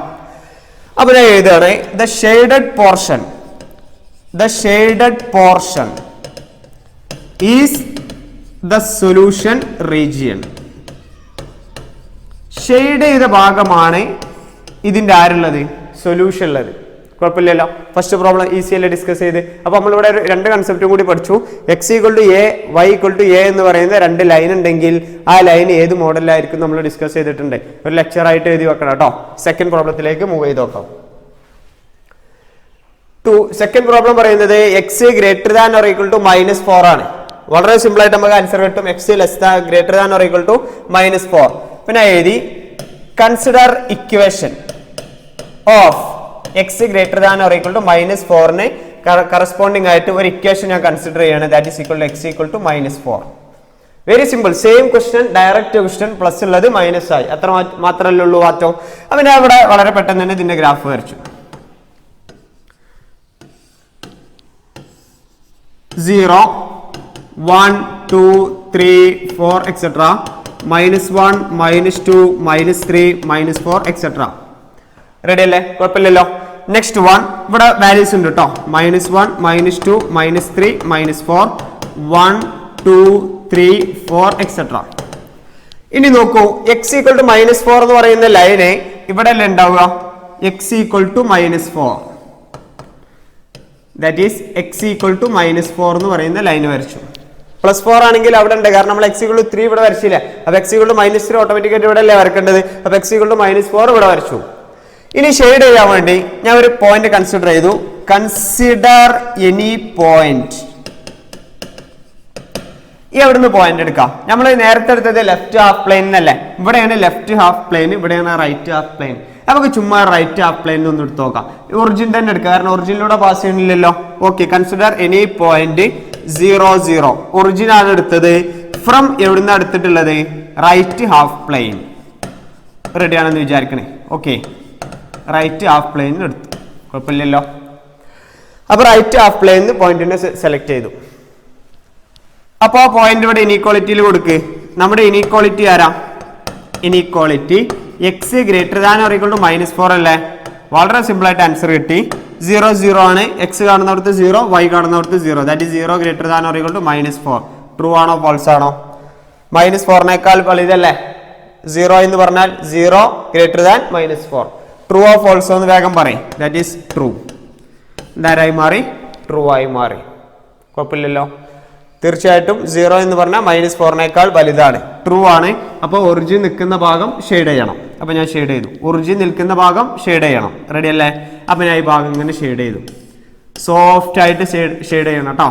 അപ്പൊ ഞാൻ എഴുതുകയാണ് the shaded portion is the solution region. Shade ചെയ്ത ഭാഗമാണ് ഇതിന്റെ ആരുള്ളത്? സൊല്യൂഷൻ ഉള്ളത്. കുഴപ്പമില്ലല്ലോ. ഫസ്റ്റ് പ്രോബ്ലം ഈസി അല്ലേ ഡിസ്കസ് ചെയ്ത്. അപ്പൊ നമ്മളിവിടെ രണ്ട് കൺസെപ്റ്റും കൂടി പഠിച്ചു. x = a, y = a എന്ന് പറയുന്ന രണ്ട് ലൈൻ ഉണ്ടെങ്കിൽ ആ ലൈൻ ഏത് മോഡലിലായിരിക്കും നമ്മൾ ഡിസ്കസ് ചെയ്തിട്ടുണ്ട്. ഒരു ലെക്ചർ ആയിട്ട് എഴുതി വെക്കണം കേട്ടോ. സെക്കൻഡ് പ്രോബ്ലത്തിലേക്ക് മൂവ് ചെയ്ത് നോക്കാം. സെക്കൻഡ് പ്രോബ്ലം പറയുന്നത് x > -4 ആണ്. വളരെ സിമ്പിൾ ആയിട്ട് നമുക്ക് ആൻസർ കിട്ടും. x <= -4. പിന്നെ എഴുതി കൺസിഡർ ഇക്വേഷൻ ഓഫ് x > -4ന് കറസ്പോണ്ടിങ് ആയിട്ട് ഒരു ഇക്വേഷൻ ഞാൻ കൺസിഡർ ചെയ്യാണ്. That is equal to x = -4. Very simple. Same question, direct question, plus ഉള്ളത് മൈനസ് ആയി. അത്ര മാത്രമല്ലേ ഉള്ളൂ മാറ്റം. അപ്പൊ ഞാൻ ഇവിടെ വളരെ പെട്ടെന്ന് തന്നെ ഇതിന്റെ ഗ്രാഫ് വരച്ചു. 0 1 2 3 4 etc. -1 -2 -3 -4 etc. റെഡി അല്ലേ? കുഴപ്പമില്ലല്ലോ. നെക്സ്റ്റ് വൺ ഇവിടെ വാല്യൂസ് ഉണ്ട് കേട്ടോ. -1 -2 -3 -4 1 2 3 4 etc. ഇനി നോക്കൂ, x = -4 എന്ന് പറയുന്ന ലൈന് ഇവിടെ അല്ലേ ഉണ്ടാവുക? x = -4. ദാറ്റ് ഈസ് x = -4 എന്ന് പറയുന്ന ലൈൻ വരച്ചു. +4 ആണെങ്കിൽ അവിടെ ഉണ്ട്. കാരണം നമ്മൾ x = 3 ഇവിടെ വരച്ചില്ല. അപ്പൊ x = -3 ഓട്ടോമാറ്റിക്കായിട്ട് ഇവിടെ അല്ലേ വരക്കേണ്ടത്. അപ്പൊ x = -4 ഇവിടെ വരച്ചു. ഇനി ഷെയ്ഡ് ചെയ്യാൻ വേണ്ടി ഞാൻ ഒരു പോയിന്റ് കൺസിഡർ ചെയ്തു. Consider any point. ഈ അവിടുന്ന് പോയിന്റ് എടുക്കാം. നമ്മൾ നേരത്തെ എടുത്തത് ലെഫ്റ്റ് ഹാഫ് പ്ലെയിൻ എന്നല്ലേ? ഇവിടെയാണ് ലെഫ്റ്റ് ഹാഫ് പ്ലെയിൻ, ഇവിടെയാണ് റൈറ്റ് ഹാഫ് പ്ലെയിൻ. നമുക്ക് ചുമ്മാ റൈറ്റ് ഹാഫ് പ്ലെയിൻ ഒന്ന് എടുത്ത് നോക്കാം. ഒറിജിൻ തന്നെ എടുക്കാം, കാരണം ഒറിജിനിലൂടെ പാസ് ചെയ്യണില്ലല്ലോ. Okay, consider any point 0 0. Origin ആണ് എടുത്തത്. ഫ്രം എവിടുന്ന എടുത്തിട്ടുള്ളത്? Right half plane. റെഡി ആണെന്ന് വിചാരിക്കണേ. ഓക്കെ, റൈറ്റ് ഹാഫ് പ്ലെയിൻ എടുത്തു. കുഴപ്പമില്ലല്ലോ. അപ്പൊ റൈറ്റ് ഹാഫ് പ്ലെയിൻ പോയിന്റിനെ സെലക്ട് ചെയ്തു. അപ്പൊ ആ പോയിന്റ് ഇവിടെ ഇനീക്വാളിറ്റിയിൽ കൊടുക്ക്. നമ്മുടെ ഇനീക്വാളിറ്റി ആരാ? ഇനീക്വാളിറ്റി x > -4 അല്ലേ? വളരെ സിമ്പിൾ ആയിട്ട് ആൻസർ കിട്ടി. 0 0 ആണ്. x കാണുന്നിടത്ത് 0, y കാണുന്നിടത്ത് 0. That is 0 > -4. True ആണോ ഫാൾസ് ആണോ? -4നേക്കാൾ വലുതല്ലേ 0 എന്ന് പറഞ്ഞാൽ? 0 > -4. ട്രൂ ഓ ഫാൾസോ എന്ന് വേഗം പറയും. That is true. ഇതാരായി മാറി? ട്രൂ ആയി മാറി. കുഴപ്പമില്ലല്ലോ. തീർച്ചയായിട്ടും 0 എന്ന് പറഞ്ഞാൽ -4നേക്കാൾ വലുതാണ്. ട്രൂ ആണ്. അപ്പോൾ ഒറിജിൻ നിൽക്കുന്ന ഭാഗം ഷെയ്ഡ് ചെയ്യണം. അപ്പൊ ഞാൻ ഷെയ്ഡ് ചെയ്തു. ഒറിജിൻ നിൽക്കുന്ന ഭാഗം ഷെയ്ഡ് ചെയ്യണം. റെഡി അല്ലേ? അപ്പൊ ഞാൻ ഈ ഭാഗം ഇങ്ങനെ ഷെയ്ഡ് ചെയ്തു. സോഫ്റ്റ് ആയിട്ട് ഷെയ്ഡ് ചെയ്യണം കേട്ടോ.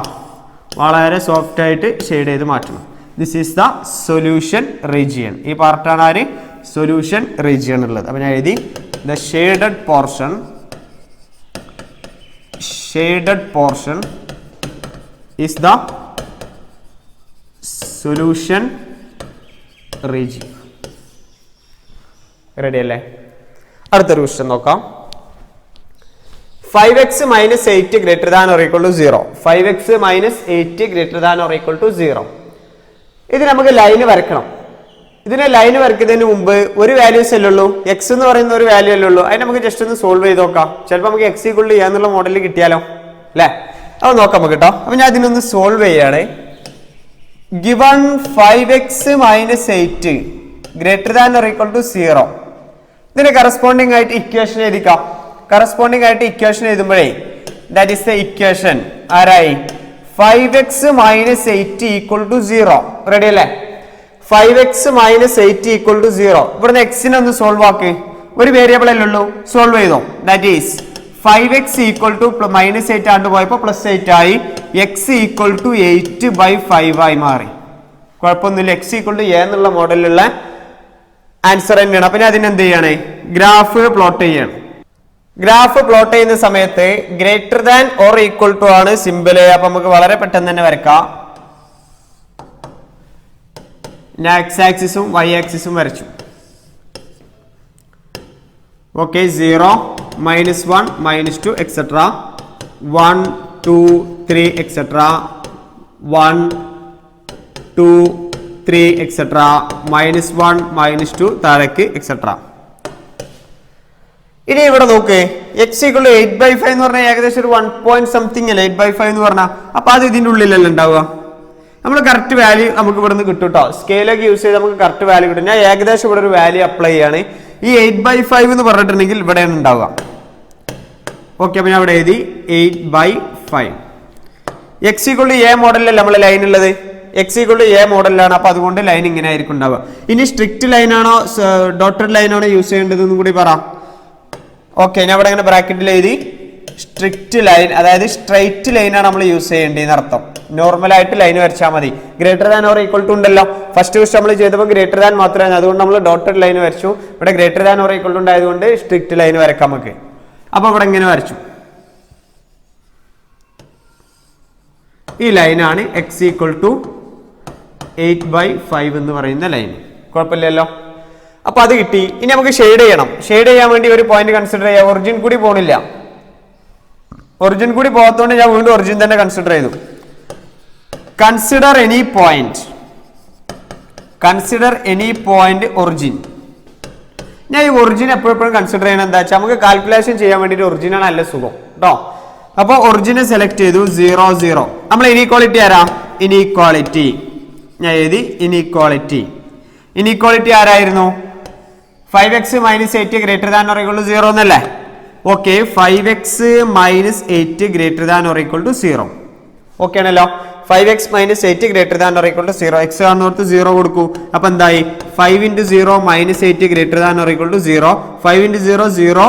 വളരെ സോഫ്റ്റ് ആയിട്ട് ഷെയ്ഡ് ചെയ്ത് മാറ്റണം. This is the solution region. ഈ പാർട്ടാണ് ആര്? സൊല്യൂഷൻ റീജിയൻ ഉള്ളത്. അപ്പൊ ഞാൻ എഴുതി the shaded portion is the solution region. Ready അല്ലേ? അടുത്തൊരു ക്വസ്റ്റ്യൻ നോക്കാം. 5x minus 8 greater than or equal to 0. 5x minus 8 greater than or equal to 0. ഇത് നമുക്ക് ലൈന് വരക്കണം. ഇതിനെ ലൈന് വരയ്ക്കുന്നതിന് മുമ്പ് ഒരു വാല്യൂസ് അല്ലേ ഉള്ളൂ, എക്സ് എന്ന് പറയുന്ന ഒരു വാല്യൂ അല്ലേ ഉള്ളൂ. അതിന് നമുക്ക് ജസ്റ്റ് ഒന്ന് സോൾവ് ചെയ്ത് നോക്കാം. ചിലപ്പോൾ നമുക്ക് എക്സ് ഈക്വൽ ടു എ എന്നുള്ള മോഡലിൽ കിട്ടിയാലോ അല്ലേ? അത് നോക്കാം നമുക്ക് കേട്ടോ. അപ്പൊ ഞാൻ ഇതിനൊന്ന് സോൾവ് ചെയ്യാണ്. Given 5x minus 8 greater than or equal to 0. ഇതിന് കറസ്പോണ്ടിങ് ആയിട്ട് ഇക്വേഷൻ എഴുതിക്കാം. കറസ്പോണ്ടിങ് ആയിട്ട് ഇക്വേഷൻ എഴുതുമ്പോഴേ ദാറ്റ് ഈസ് ദ ഇക്വേഷൻ ആരായി 5x minus 8 equal to 0. Ready അല്ലേ? 5x minus 8 equal to 0. ഇവിടുന്ന് എക്സിനെ ഒന്ന് സോൾവ് ആക്കി. ഒരു വേരിയബിൾ അല്ലേ ഉള്ളൂ, സോൾവ് ചെയ്തോ. That is 5x equal to -8 ആണ്ട് പോയപ്പോൾ +8 ആയി. x equal to 8/5 ആയി മാറി. കുഴപ്പമൊന്നുമില്ല. x equal to a എന്നുള്ള മോഡലിലുള്ള ആൻസർ തന്നെയാണ്. അപ്പൊ ഞാൻ അതിനെന്ത് ചെയ്യാണ്, ഗ്രാഫ് പ്ലോട്ട് ചെയ്യാണ്. ഗ്രാഫ് പ്ലോട്ട് ചെയ്യുന്ന സമയത്ത് greater than or equal to ആണ് സിമ്പിള്. അപ്പൊ നമുക്ക് വളരെ പെട്ടെന്ന് തന്നെ വരക്കാം. ഞാൻ എക്സ് ആക്സിസും വൈ ആക്സിസും വരച്ചു. ഓക്കെ, 0 -1 -2 എക്സെട്ര 1 2 3 എക്സെട്ര 1 2 3 എക്സെട്ര -1 -2 താഴേക്ക് എക്സെട്ര. ഇനി ഇവിടെ നോക്ക്, എക്സ് ഈക്വൽ ടു 8/5 എന്ന് പറഞ്ഞാൽ ഏകദേശം ഒരു 1 point something അല്ലേ 8/5 എന്ന് പറഞ്ഞാൽ. അപ്പൊ അത് ഇതിന്റെ ഉള്ളിലല്ല ഉണ്ടാവുക. നമ്മൾ കറക്റ്റ് വാല്യൂ നമുക്ക് ഇവിടെ നിന്ന് കിട്ടും കേട്ടോ. സ്കെയിലൊക്കെ യൂസ് ചെയ്ത് നമുക്ക് കറക്റ്റ് വാല്യൂ കിട്ടും. ഞാൻ ഏകദേശം ഇവിടെ ഒരു വാല്യൂ അപ്ലൈ ചെയ്യാണ്. ഈ 8/5 എന്ന് പറഞ്ഞിട്ടുണ്ടെങ്കിൽ ഇവിടെയാണ് ഉണ്ടാവുക. ഓക്കെ, അപ്പൊ ഞാൻ ഇവിടെ എഴുതി 8/5. എക്സ് ഈക്വൽ ടു എ മോഡലിലല്ല നമ്മളെ ലൈൻ ഉള്ളത്. എക്സ് ഈക്വൽ ടു എ മോഡലിലാണ്. അപ്പൊ അതുകൊണ്ട് ലൈൻ ഇങ്ങനെ ആയിരിക്കും ഉണ്ടാവുക. ഇനി സ്ട്രിക്റ്റ് ലൈൻ ആണോ ഡോട്ടഡ് ലൈൻ ആണോ യൂസ് ചെയ്യേണ്ടതെന്നും കൂടി പറ. ഓക്കെ, ഞാൻ ഇവിടെ ഇങ്ങനെ ബ്രാക്കറ്റിൽ എഴുതി സ്ട്രിക്റ്റ് ലൈൻ, അതായത് സ്ട്രൈറ്റ് ലൈൻ ആണ് നമ്മൾ യൂസ് ചെയ്യേണ്ടതെന്ന് അർത്ഥം. നോർമൽ ആയിട്ട് ലൈൻ വരച്ചാൽ മതി. Greater than or equal to ഉണ്ടല്ലോ, ഫസ്റ്റ് ക്വസ്റ്റ് നമ്മൾ ചെയ്തപ്പോൾ ഗ്രേറ്റർ ദാൻ മാത്രമാണ്, അതുകൊണ്ട് നമ്മൾ ഡോട്ടഡ് ലൈൻ വരച്ചു. ഇവിടെ greater than or equal to ഉണ്ടായതുകൊണ്ട് സ്ട്രിക്റ്റ് ലൈൻ വരക്കാം നമുക്ക്. അപ്പൊ ഇവിടെ ഇങ്ങനെ വരച്ചു. ഈ ലൈനാണ് എക്സ് ഈക്വൽ ടു 8/5 എന്ന് പറയുന്ന ലൈൻ. കുഴപ്പമില്ലല്ലോ. അപ്പൊ അത് കിട്ടി. ഇനി നമുക്ക് ഷെയ്ഡ് ചെയ്യണം. ഷെയ്ഡ് ചെയ്യാൻ വേണ്ടി ഒരു പോയിന്റ് കൺസിഡർ ചെയ്യാം. ഒറിജിൻ കൂടി പോണില്ല. ഒറിജിൻ കൂടി പോകാത്തതുകൊണ്ട് ഞാൻ വീണ്ടും ഒറിജിൻ തന്നെ കൺസിഡർ ചെയ്തു. Consider any point. Consider any point origin. ഞാൻ ഈ ഒറിജിൻ എപ്പോഴും കൺസിഡർ ചെയ്യണം. എന്താ വെച്ചാൽ നമുക്ക് കാൽക്കുലേഷൻ ചെയ്യാൻ വേണ്ടിയിട്ട് ഒറിജിനാണ് നല്ല സുഖം കേട്ടോ. അപ്പൊ ഒറിജിനെ സെലക്ട് ചെയ്തു. 0 0. നമ്മൾ ഇനീക്വാളിറ്റി ആരാ? ഇനീക്വാളിറ്റി ഞാൻ എഴുതി. ഇനീക്വാളിറ്റി. ഇനീക്വാളിറ്റി ആരായിരുന്നു? 5x minus 8 greater than or equal to 0 എന്നല്ലേ? Okay, 5x minus 8 greater than or equal to 0. Okay ആണല്ലോ. 5x minus 8 greater than or equal to 0. x കാണുന്നോർത്ത് 0 കൊടുക്കൂ. അപ്പൊ എന്തായി? 5 × 0 -8 greater than or equal to 0. 5 × 0 0.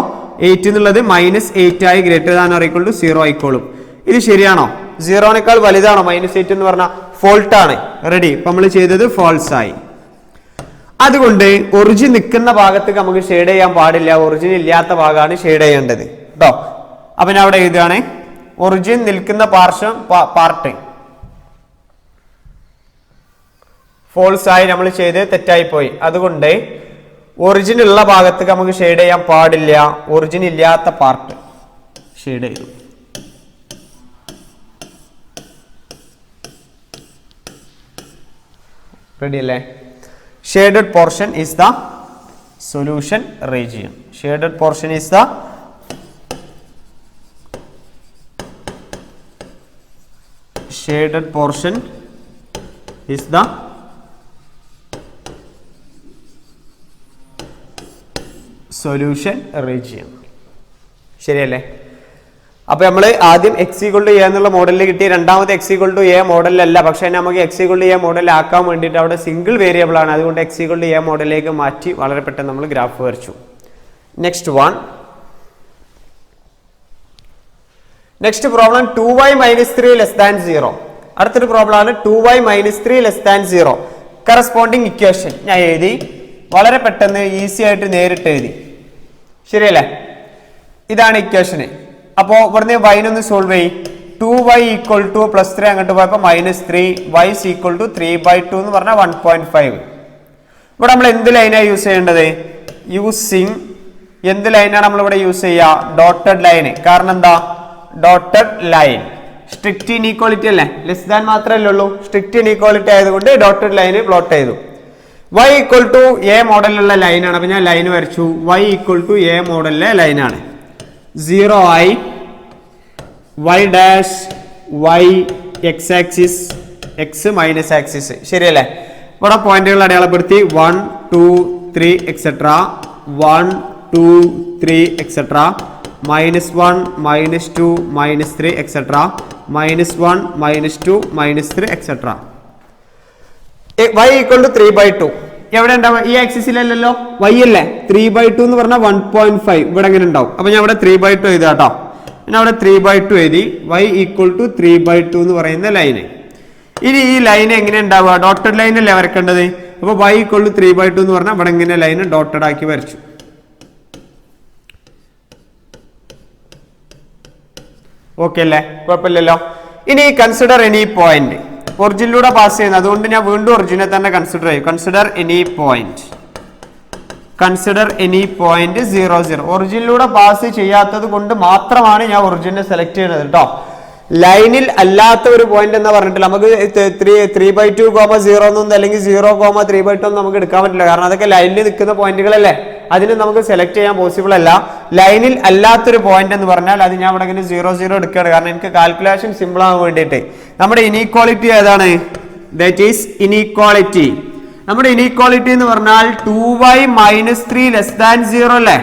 8 എന്നുള്ളത് -8 ആയി greater than or equal to 0 ആയിക്കോളും. ഇത് ശരിയാണോ? 0നേക്കാൾ വലുതാണോ -8 എന്ന് പറഞ്ഞാൽ? ഫോൾട്ട് ആണ്. റെഡി. ഇപ്പൊ നമ്മൾ ചെയ്തത് ഫോൾസ് ആയി. അതുകൊണ്ട് ഒറിജിൻ നിൽക്കുന്ന ഭാഗത്തേക്ക് നമുക്ക് ഷെയ്ഡ് ചെയ്യാൻ പാടില്ല. ഒറിജിൻ ഇല്ലാത്ത ഭാഗമാണ് ഷെയ്ഡ് ചെയ്യേണ്ടത് കേട്ടോ. അപ്പൊ ഞാൻ അവിടെ എഴുതുകയാണ് ഒറിജിൻ നിൽക്കുന്ന പാർട്ട് ഫോൾസ് ആയി നമ്മൾ ചെയ്ത് തെറ്റായി പോയി. അതുകൊണ്ട് ഒറിജിൻ ഉള്ള ഭാഗത്തേക്ക് നമുക്ക് ഷെയ്ഡ് ചെയ്യാൻ പാടില്ല. ഒറിജിൻ ഇല്ലാത്ത പാർട്ട് ഷെയ്ഡ് ചെയ്തു. റെഡി അല്ലേ? Shaded portion is the solution region. Shaded portion is the solution region. ശരിയല്ലേ? അപ്പൊ നമ്മൾ ആദ്യം എക്സ് ഈക്വൽ ടു എ എന്നുള്ള മോഡലിൽ കിട്ടി. രണ്ടാമത്തെ എക്സ് ഈക്വൽ ടു എ മോഡലല്ല, പക്ഷെ നമുക്ക് എക്സ് ഈക്വൽ ടു എ മോഡലാക്കാൻ വേണ്ടിയിട്ട് അവിടെ സിംഗിൾ വേരിയബിൾ ആണ്. അതുകൊണ്ട് എക്സ് ഈക്വൽ ടു എ മോഡലിലേക്ക് മാറ്റി വളരെ പെട്ടെന്ന് നമ്മൾ ഗ്രാഫ് വരച്ചു. Next problem 2y - 3 < 0. അടുത്തൊരു പ്രോബ്ലം ആണ് 2y - 3 < 0. കറസ്പോണ്ടിങ് ഇക്വേഷൻ ഞാൻ എഴുതി. വളരെ പെട്ടെന്ന് ഈസി ആയിട്ട് നേരിട്ട് എഴുതി. ശരിയല്ലേ? ഇതാണ് ഇക്വേഷന്. അപ്പോ ഇവിടുന്ന് വൈനൊന്ന് സോൾവ് ചെയ്യും. 2y = +3 അങ്ങോട്ട് പോയപ്പോൾ -3. y = 3/2 എന്ന് പറഞ്ഞാൽ 1.5. ഇവിടെ നമ്മൾ എന്ത് ലൈനാണ് യൂസ് ചെയ്യേണ്ടത്? യൂസിങ് എന്ത് ലൈനാണ് നമ്മളിവിടെ യൂസ് ചെയ്യുക? Dotted line. കാരണം എന്താ? ഡോട്ടഡ് ലൈൻ സ്ട്രിക്റ്റ് ഇനീക്വാളിറ്റി അല്ലേ, ലെസ് ദാൻ മാത്രമല്ലേ ഉള്ളൂ. സ്ട്രിക്റ്റ് ഇനീക്വാളിറ്റി ആയതുകൊണ്ട് ഡോട്ടഡ് ലൈന് പ്ലോട്ട് ചെയ്തു. y ഈക്വൽ ടു എ മോഡലിലുള്ള ലൈനാണ്. അപ്പൊ ഞാൻ ലൈൻ വരച്ചു. y ഈക്വൽ ടു എ മോഡലിലെ ലൈനാണ്. 0 ആയി y dash y X axis X minus axis. ശരിയല്ലേ? ഇവിടെ പോയിന്റുകൾ അടയാളപ്പെടുത്തി 1 2 3 etcetera 1 2 3 etcetera -1 -2 -3 etcetera -1 -2 -3 etcetera. y equal to 3/2 എവിടെ ഉണ്ടാവും? ഈ ആക്സിസിലല്ലോ, y അല്ലേ. 3/2 എന്ന് പറഞ്ഞാൽ 1.5 ഇവിടെ എങ്ങനെ ഉണ്ടാവും? അപ്പൊ ഞാൻ ഇവിടെ 3/2 എഴുതാ കേട്ടോ. ഞാൻ അവിടെ 3/2 എഴുതി. y ഈക്വൽ ടു 3/2 എന്ന് പറയുന്ന ലൈന്. ഇനി ഈ ലൈൻ എങ്ങനെ ഉണ്ടാവുക? ഡോട്ടഡ് ലൈൻ അല്ലേ വരക്കേണ്ടത്. അപ്പൊ y ഈക്വൽ ടു 3/2 എന്ന് പറഞ്ഞാൽ ഇവിടെ ഇങ്ങനെ ലൈന് ഡോട്ടഡ് ആക്കി വരച്ചു. ഓക്കെ അല്ലേ? കുഴപ്പമില്ലല്ലോ. ഇനി കൺസിഡർ എനി പോയിന്റ്. ഒറിജിനിലൂടെ പാസ് ചെയ്യുന്നത്, അതുകൊണ്ട് ഞാൻ വീണ്ടും ഒറിജിനെ തന്നെ കൺസിഡർ ചെയ്യും. Consider any point. Consider any point 0 0. ഒറിജിനിലൂടെ പാസ് ചെയ്യാത്തത് കൊണ്ട് മാത്രമാണ് ഞാൻ ഒറിജിനെ സെലക്ട് ചെയ്യുന്നത് കേട്ടോ. ലൈനിൽ അല്ലാത്ത ഒരു പോയിന്റ് എന്ന് പറഞ്ഞിട്ടില്ല. നമുക്ക് 3/2, 0 എന്നൊന്നും അല്ലെങ്കിൽ 0, 3/2 ഒന്നും നമുക്ക് എടുക്കാൻ പറ്റില്ല. കാരണം അതൊക്കെ ലൈനിൽ നിൽക്കുന്ന പോയിന്റുകളല്ലേ, അതിന് നമുക്ക് സെലക്ട് ചെയ്യാൻ പോസിബിൾ അല്ല. ലൈനിൽ അല്ലാത്തൊരു പോയിന്റ് എന്ന് പറഞ്ഞാൽ അത് ഞാൻ ഇവിടെ ഇങ്ങനെ 0 0 എടുക്കുകയാണ്. കാരണം എനിക്ക് കാൽക്കുലേഷൻ സിമ്പിൾ ആവാൻ വേണ്ടിയിട്ട്. നമ്മുടെ ഇനീക്വാളിറ്റി ഏതാണ്? That is inequality. നമ്മുടെ ഇനീക്വാളിറ്റി എന്ന് പറഞ്ഞാൽ 2y - 3 < 0 അല്ലേ?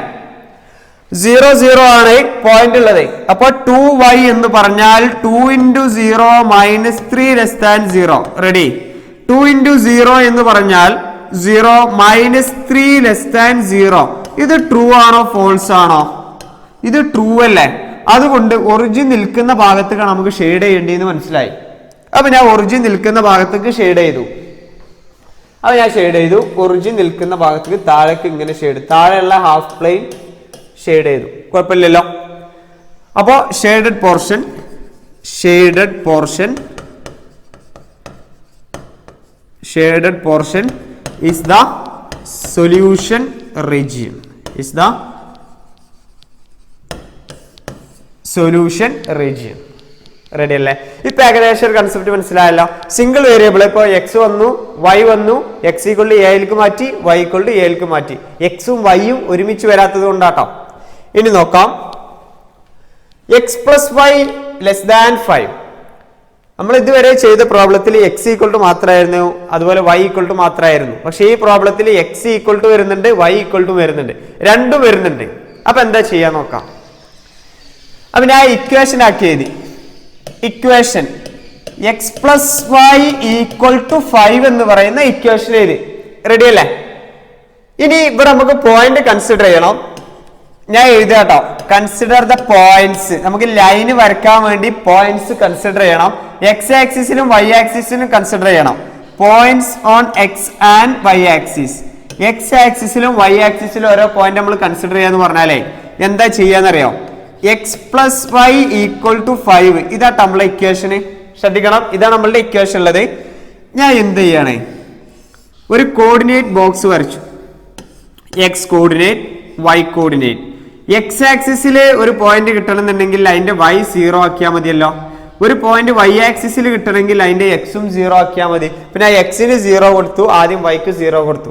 0 0 ആണ് പോയിന്റ് ഉള്ളത്. അപ്പൊ 2y എന്ന് പറഞ്ഞാൽ 2 × 0 - 3 < 0. റെഡി? 2 × 0 എന്ന് പറഞ്ഞാൽ 0 - 3 < 0. ഇത് ട്രൂ ആണോ ഫോൾസ് ആണോ? ഇത് ട്രൂ അല്ലേ? അതുകൊണ്ട് ഒറിജിൻ നിൽക്കുന്ന ഭാഗത്തേക്കാണ് നമുക്ക് ഷെയ്ഡ് ചെയ്യേണ്ടതെന്ന് മനസ്സിലായി. അപ്പൊ ഞാൻ ഒറിജിൻ നിൽക്കുന്ന ഭാഗത്തേക്ക് ഷെയ്ഡ് ചെയ്തു. അപ്പൊ ഞാൻ ഷെയ്ഡ് ചെയ്തു. ഒറിജിൻ നിൽക്കുന്ന ഭാഗത്തേക്ക് താഴേക്ക് ഇങ്ങനെ ഷെയ്ഡ്, താഴെയുള്ള ഹാഫ് പ്ലെയിൻ ഷെയ്ഡ് ചെയ്തു. കുഴപ്പമില്ലല്ലോ. അപ്പോ shaded portion is the solution region. Ready അല്ലേ? ഇപ്പൊ ഏകദേശം ഒരു കൺസെപ്റ്റ് മനസ്സിലായല്ലോ. സിംഗിൾ വേരിയബിൾ ഇപ്പൊ x വന്നു, y വന്നു, x = a മാറ്റി, y = a മാറ്റി. എക്സും വൈയും ഒരുമിച്ച് വരാത്തത് കൊണ്ടാട്ടോ. ഇനി നോക്കാം. x + y < 5. നമ്മൾ ഇതുവരെ ചെയ്ത പ്രോബ്ലത്തിൽ x = മാത്രമായിരുന്നു, അതുപോലെ y = മാത്രമായിരുന്നു. പക്ഷെ ഈ പ്രോബ്ലത്തിൽ x = വരുന്നുണ്ട്, y = വരുന്നുണ്ട്, രണ്ടും വരുന്നുണ്ട്. അപ്പൊ എന്താ ചെയ്യാൻ നോക്കാം. അപ്പൊ ഞാൻ ഇക്വേഷൻ ആക്കി എഴുതി. ഇക്വേഷൻ x + y = 5 എന്ന് പറയുന്ന ഇക്വേഷൻ എഴുതി. റെഡി അല്ലേ? ഇനി ഇവിടെ നമുക്ക് പോയിന്റ് കൺസിഡർ ചെയ്യണം. ഞാൻ എഴുതാട്ടോ. Consider the points. നമുക്ക് ലൈന് വരയ്ക്കാൻ വേണ്ടി പോയിന്റ്സ് കൺസിഡർ ചെയ്യണം. x ആക്സിസിലും y ആക്സിസിലും കൺസിഡർ ചെയ്യണം. Points on x and y axis. x ആക്സിസിലും y ആക്സിസിലും ഓരോ പോയിന്റ് നമ്മൾ കൺസിഡർ ചെയ്യാന്ന് പറഞ്ഞാലേ എന്താ ചെയ്യാന്നറിയോ? x + y = 5. ഇതാ നമ്മളെ ഇക്വേഷന്. ശ്രദ്ധിക്കണം, ഇതാണ് നമ്മളുടെ ഇക്വേഷൻ ഉള്ളത്. ഞാൻ എന്ത് ചെയ്യണേ? ഒരു കോർഡിനേറ്റ് ബോക്സ് വരച്ചു. x coordinate, y coordinate. x ആക്സിസിൽ ഒരു പോയിന്റ് കിട്ടണമെന്നുണ്ടെങ്കിൽ അതിന്റെ y 0 ആക്കിയാൽ മതിയല്ലോ. ഒരു പോയിന്റ് y ആക്സിസിൽ കിട്ടണമെങ്കിൽ അതിന്റെ x ഉം 0 ആക്കിയാൽ മതി. പിന്നെ x-ന് 0 കൊടുത്തു, ആദ്യം y-ക്ക് 0 കൊടുത്തു.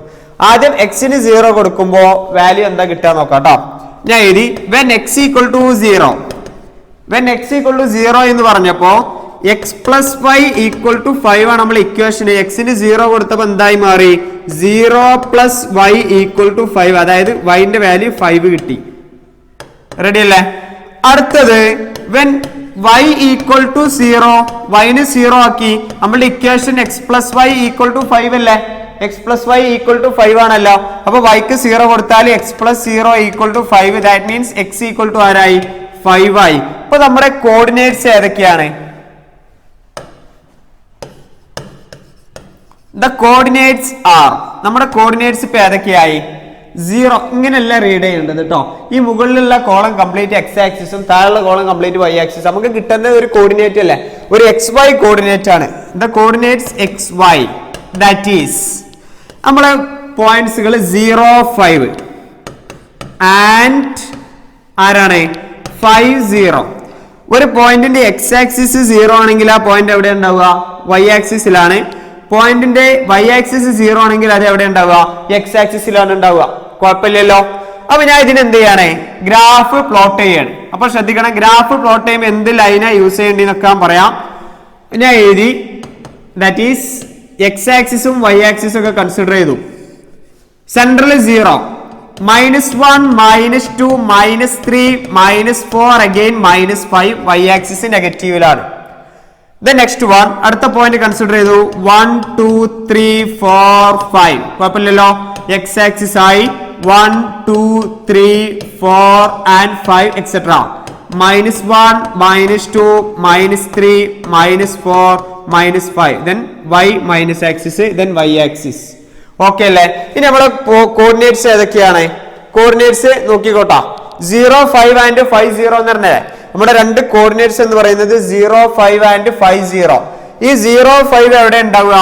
ആദ്യം x-ന് 0 കൊടുക്കുമ്പോ വാല്യൂ എന്താ കിട്ടാൻ നോക്കാം കേട്ടോ. ഞാൻ എഴുതി when x = 0. when x = 0 എന്ന് പറഞ്ഞപ്പോ x + y = 5 ആണ് നമ്മൾ ഇക്വേഷൻ. x-ന് 0 കൊടുത്തപ്പോ എന്തായി മാറി? 0 + y = 5. അതായത് y-ന്റെ വാല്യൂ 5 കിട്ടി. റെഡി അല്ലേ? അടുത്തത് when y = 0, y-ന് 0 ആക്കി. നമ്മളുടെ ഇക്വേഷൻ x + y = 5 അല്ലേ? x + y = 5 ആണല്ലോ. അപ്പൊ y-ക്ക് 0 കൊടുത്താൽ x + 0 = 5. ദാറ്റ് മീൻസ് x = ആരായി? 5 ആയി. ഇപ്പൊ നമ്മുടെ കോർഡിനേറ്റ്സ് ഏതൊക്കെയാണ്? The coordinates are. നമ്മുടെ കോർഡിനേറ്റ്സ് ഇപ്പൊ ഏതൊക്കെയായി? 0. ഇങ്ങനെയല്ല റീഡ് ചെയ്യേണ്ടത് കേട്ടോ. ഈ മുകളിലുള്ള കോളം കംപ്ലീറ്റ് x ആക്സിസും താഴെയുള്ള കോളം കംപ്ലീറ്റ് y ആക്സിസ്. നമുക്ക് കിട്ടുന്ന ഒരു കോർഡിനേറ്റ് അല്ലേ? ഒരു xy കോർഡിനേറ്റ് ആണ്. The coordinates xy, that is നമ്മളെ പോയിന്റ്സുകൾ 0 5 ആൻഡ് ആരാണ് 5 0. ഒരു പോയിന്റിന്റെ എക്സ് ആക്സിസ് 0 ആണെങ്കിൽ ആ പോയിന്റ് എവിടെ ഉണ്ടാവുക? വൈ ആക്സിസിലാണ്. പോയിന്റിന്റെ വൈ ആക്സിസ് 0 ആണെങ്കിൽ അത് എവിടെ ഉണ്ടാവുക? എക്സ് ആക്സിസിലാണ് ഉണ്ടാവുക. കുഴപ്പമില്ലല്ലോ. അപ്പൊ ഞാൻ ഇതിന് എന്ത് ചെയ്യാണ്? ഗ്രാഫ് പ്ലോട്ട് ചെയ്യാണ്. അപ്പൊ ശ്രദ്ധിക്കണം, ഗ്രാഫ് പ്ലോട്ട് ചെയ്യുമ്പോൾ എന്ത് ലൈനാ യൂസ് ചെയ്യേണ്ടതെന്നൊക്കെ പറയാം. ഞാൻ എഴുതി, ദാറ്റ് ഈസ് എക്സ് ആക്സിസും വൈ ആക്സിസും ഒക്കെ കൺസിഡർ ചെയ്തു. Central 0, -1, -2, -3, -4, again -5. വൈ ആക്സിസ് നെഗറ്റീവിലാണ്. നെക്സ്റ്റ് വൺ, അടുത്ത പോയിന്റ് കൺസിഡർ ചെയ്തു. 1 2 3 4 5. കുഴപ്പമില്ലല്ലോ. എക്സ് ആക്സിസ് ആയി 1 2 3 4 and 5 etc. -1 -2 -3 -4 -5. then y minus axis, then y axis. Okay അല്ലേ? ഇനി നമ്മളെ കോർഡിനേറ്റ്സ് ഏതൊക്കെയാണ്? കോർഡിനേറ്റ്സ് നോക്കിക്കോട്ടാ. 0 5 and 5 0 എന്ന് പറഞ്ഞേ നമ്മുടെ രണ്ട് കോർഡിനേറ്റ്സ് എന്ന് പറയുന്നത് 0 5 and 5 0. ഈ 0 5 എവിടെ ഉണ്ടാവുക?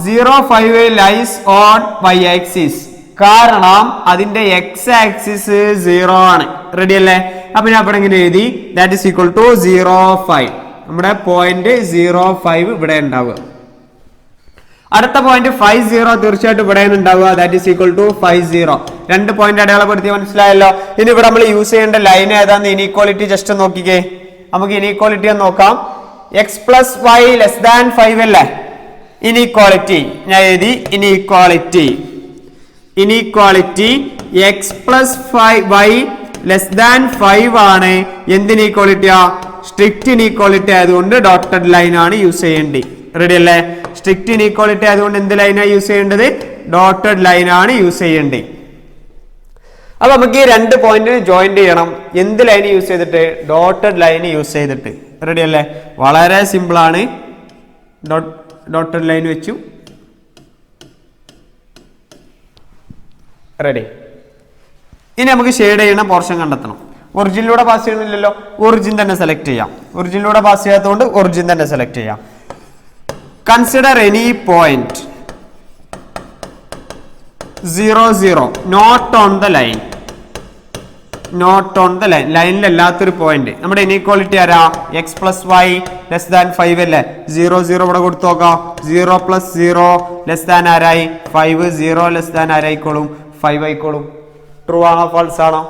0 5 ലൈസ് ഓൺ y ആക്സിസ്. കാരണം അതിന്റെ എക്സ് ആക്സിസ് 0 ആണ്. റെഡി അല്ലേ? അപ്പൊ ഞാൻ അവിടെ ഇങ്ങനെ എഴുതി, ദാറ്റ് ഈസ് ഈക്വൽ ടു 0 5. നമ്മുടെ പോയിന്റ് 0 5 ഇവിടെ ഉണ്ടാവുക. അടുത്ത പോയിന്റ് 5 0 തീർച്ചയായിട്ടും ഇവിടെ ഉണ്ടാവുക. That is equal to 5 0. രണ്ട് പോയിന്റ് അടയാളപ്പെടുത്തി മനസ്സിലായല്ലോ. ഇനി ഇവിടെ നമ്മൾ യൂസ് ചെയ്യേണ്ട ലൈൻ ഏതാന്ന് ഇനീക്വാളിറ്റി ജസ്റ്റ് നോക്കിക്കേ. നമുക്ക് ഇനീക്വാളിറ്റി ഒന്ന് നോക്കാം. X plus Y less than 5 അല്ലേ ഇനീക്വാളിറ്റി? ഞാൻ എഴുതി inequality x plus Y less than 5 ആണ്. എന്തിന് ഇക്വാളിറ്റിയാ? സ്ട്രിക്റ്റ് ഇനീക്വാളിറ്റി ആയതുകൊണ്ട് ഡോട്ടഡ് ലൈൻ ആണ് യൂസ് ചെയ്യേണ്ടത്. റെഡി അല്ലേ? സ്ട്രിക്റ്റ് ഇനീക്വാളിറ്റി ആയതുകൊണ്ട് എന്ത് ലൈനാണ് യൂസ് ചെയ്യേണ്ടത്? ഡോട്ടഡ് ലൈൻ ആണ് യൂസ് ചെയ്യേണ്ടത്. അപ്പൊ നമുക്ക് ഈ രണ്ട് പോയിന്റിന് ജോയിന്റ് ചെയ്യണം. എന്ത് ലൈൻ യൂസ് ചെയ്തിട്ട്? ഡോട്ടഡ് ലൈൻ യൂസ് ചെയ്തിട്ട്. റെഡി അല്ലേ? വളരെ സിമ്പിൾ ആണ്. ഡോട്ടഡ് ലൈൻ വെച്ചു. റെഡി. ഇനി നമുക്ക് ഷെയ്ഡ് ചെയ്യുന്ന പോർഷൻ കണ്ടെത്തണം. ഒറിജിനിലൂടെ പാസ് ചെയ്യണില്ലല്ലോ, ഒറിജിൻ തന്നെ സെലക്ട് ചെയ്യാം. ഒറിജിനിലൂടെ പാസ് ചെയ്യാത്തതുകൊണ്ട് ഒറിജിൻ തന്നെ സെലക്ട് ചെയ്യാം. Consider any point 0 0 not on the line. ലൈനിലല്ലാത്തൊരു പോയിന്റ്. നമ്മുടെ ഇനീക്വാളിറ്റി ആരാ? X plus Y less than 5 അല്ലേ? 0 0 ഇവിടെ കൊടുത്തു നോക്കാം. 0 + 0 ലെസ് ദാൻ ആരായി? 5. 0 ലെസ് ദാൻ ആരായിക്കോളും? 5 ആയിക്കോളും. ട്രൂ ആണോ ഫാൾസ് ആണോ?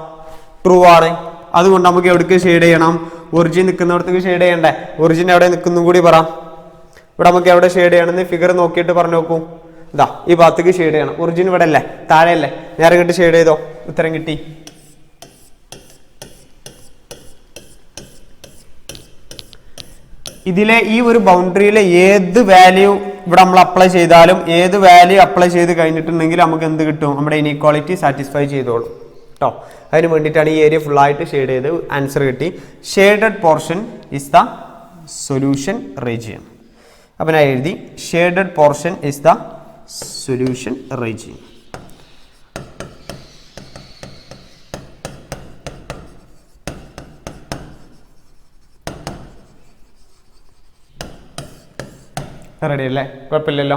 ട്രൂ ആണ്. അതുകൊണ്ട് നമുക്ക് എവിടേക്ക് ഷെയ്ഡ് ചെയ്യണം? ഒറിജിൻ നിൽക്കുന്നിടത്തേക്ക് ഷെയ്ഡ് ചെയ്യണ്ടേ? ഒറിജിൻ എവിടെ നിൽക്കുന്നു കൂടി പറ. ഇവിടെ നമുക്ക് എവിടെ ഷെയ്ഡ് ചെയ്യണമെന്ന് ഫിഗർ നോക്കിയിട്ട് പറഞ്ഞു നോക്കൂ. ഇതാ ഈ ഭാഗത്തേക്ക് ഷെയ്ഡ് ചെയ്യണം. ഒറിജിൻ ഇവിടെ അല്ലേ? താഴെ അല്ലേ? നേരെ കിട്ടി ഷെയ്ഡ് ചെയ്തോ. ഉത്തരം കിട്ടി. ഇതിലെ ഈ ഒരു ബൗണ്ടറിയിലെ ഏത് വാല്യൂ ഇവിടെ നമ്മൾ അപ്ലൈ ചെയ്താലും, ഏത് വാല്യൂ അപ്ലൈ ചെയ്ത് കഴിഞ്ഞിട്ടുണ്ടെങ്കിൽ നമുക്ക് എന്ത് കിട്ടും? നമ്മുടെ ഇനീക്വാളിറ്റി സാറ്റിസ്ഫൈ ചെയ്തോളും കേട്ടോ. അതിന് വേണ്ടിയിട്ടാണ് ഈ ഏരിയ ഫുള്ളായിട്ട് ഷെയ്ഡ് ചെയ്ത് ആൻസർ കിട്ടി. Shaded portion is the solution region. അപ്പം ഞാൻ എഴുതി shaded portion is the solution region. Ready അല്ലേ? കുഴപ്പമില്ലല്ലോ.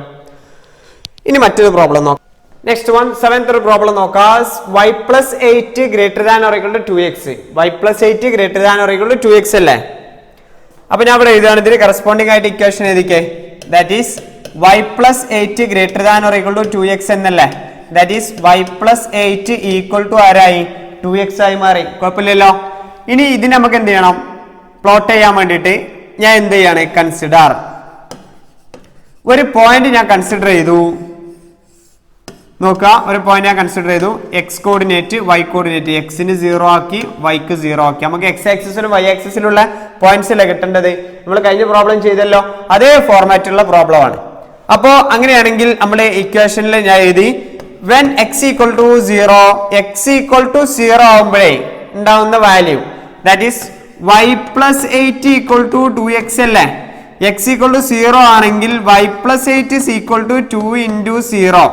ഇനി മറ്റൊരു പ്രോബ്ലം നോക്കാം. നെക്സ്റ്റ് വൺ, സെവൻത്ത് പ്രോബ്ലം നോക്കാം. y + 8 > 2x. y + 8 > 2x അല്ലേ? അപ്പൊ ഞാൻ ഇവിടെ എഴുതുകയാണ്. ഇതിന് കറസ്പോണ്ടിങ് ആയിട്ട് ഇക്വേഷൻ എഴുതിക്കേ. ദാറ്റ് ഈസ് y + 8 > 2x എന്നല്ലേ? ദാറ്റ് ഈസ് y + 8 = ആരായി? 2x ആയി മാറി. കുഴപ്പമില്ലല്ലോ. ഇനി ഇതിന് നമുക്ക് എന്ത് ചെയ്യണം? പ്ലോട്ട് ചെയ്യാൻ വേണ്ടിയിട്ട് ഞാൻ എന്ത് ചെയ്യാണ്? കൺസിഡർ ഒരു പോയിന്റ് ഞാൻ കൺസിഡർ ചെയ്തു. നോക്കുക, ഒരു പോയിന്റ് ഞാൻ കൺസിഡർ ചെയ്തു. X coordinate, y coordinate. എക്സിന് 0 ആക്കി, വൈക്ക് 0 ആക്കി. നമുക്ക് എക്സ് ആക്സിസിലും വൈ ആക്സിസിലുള്ള പോയിന്റ്സ് അല്ലേ കിട്ടേണ്ടത്? നമ്മൾ കഴിഞ്ഞ പ്രോബ്ലം ചെയ്തല്ലോ, അതേ ഫോർമാറ്റുള്ള പ്രോബ്ലം ആണ്. അപ്പോൾ അങ്ങനെയാണെങ്കിൽ നമ്മുടെ ഇക്വേഷനിൽ ഞാൻ എഴുതി വെൻ x = 0, x = 0 ആവുമ്പോഴേ ഉണ്ടാവുന്ന value that is y + 8 = 2x അല്ലേ? x = 0 ആണെങ്കിൽ y + 8 = 2 × 0.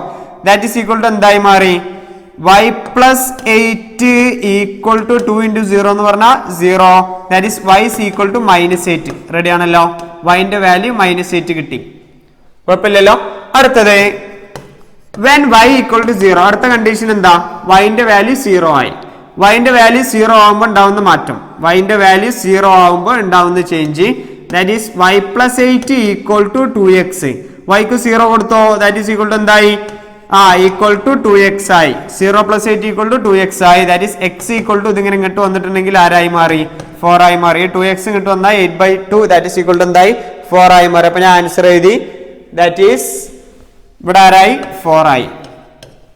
That is equal to എന്തായി മാറി? y + 8 = 2 × 0 എന്ന് പറഞ്ഞാൽ 0. That is y = -8. റെഡി ആണല്ലോ? y-ന്റെ വാല്യൂ -8 കിട്ടി. കുഴപ്പമില്ലല്ലോ. അടുത്തത് when y = 0. അടുത്ത കണ്ടീഷൻ എന്താ? y-ന്റെ വാല്യൂ 0 ആയി. വൈൻ്റെ വാല്യൂ 0 ആകുമ്പോൾ ഉണ്ടാവുന്ന മാറ്റം, വൈൻ്റെ വാല്യൂ 0 ആകുമ്പോൾ ഉണ്ടാവുന്ന change, that is y plus 8 equal to 2x. വൈക്ക് 0 കൊടുത്തോ, ദാറ്റ് ഈസ് ഈക്വൽ ടു എന്തായി, ഈക്വൽ ടു 2x ആയി. 0 പ്ലസ് 8 ഈക്വൽ ടു 2x ആയി. That is x equal to ഇതിങ്ങനെ ഇങ്ങോട്ട് വന്നിട്ടുണ്ടെങ്കിൽ ആരായി മാറി, 4 ആയി മാറി. 2x ഇങ്ങോട്ട് വന്നാൽ 8/2 ദാറ്റ് ഈസ് ഈക്വൽ ടു എന്തായി, 4 ആയി മാറി. അപ്പൊ ഞാൻ ആൻസർ എഴുതി, ദാറ്റ് ഈസ് ഇവിടെ ആരായി, 4 ആയി.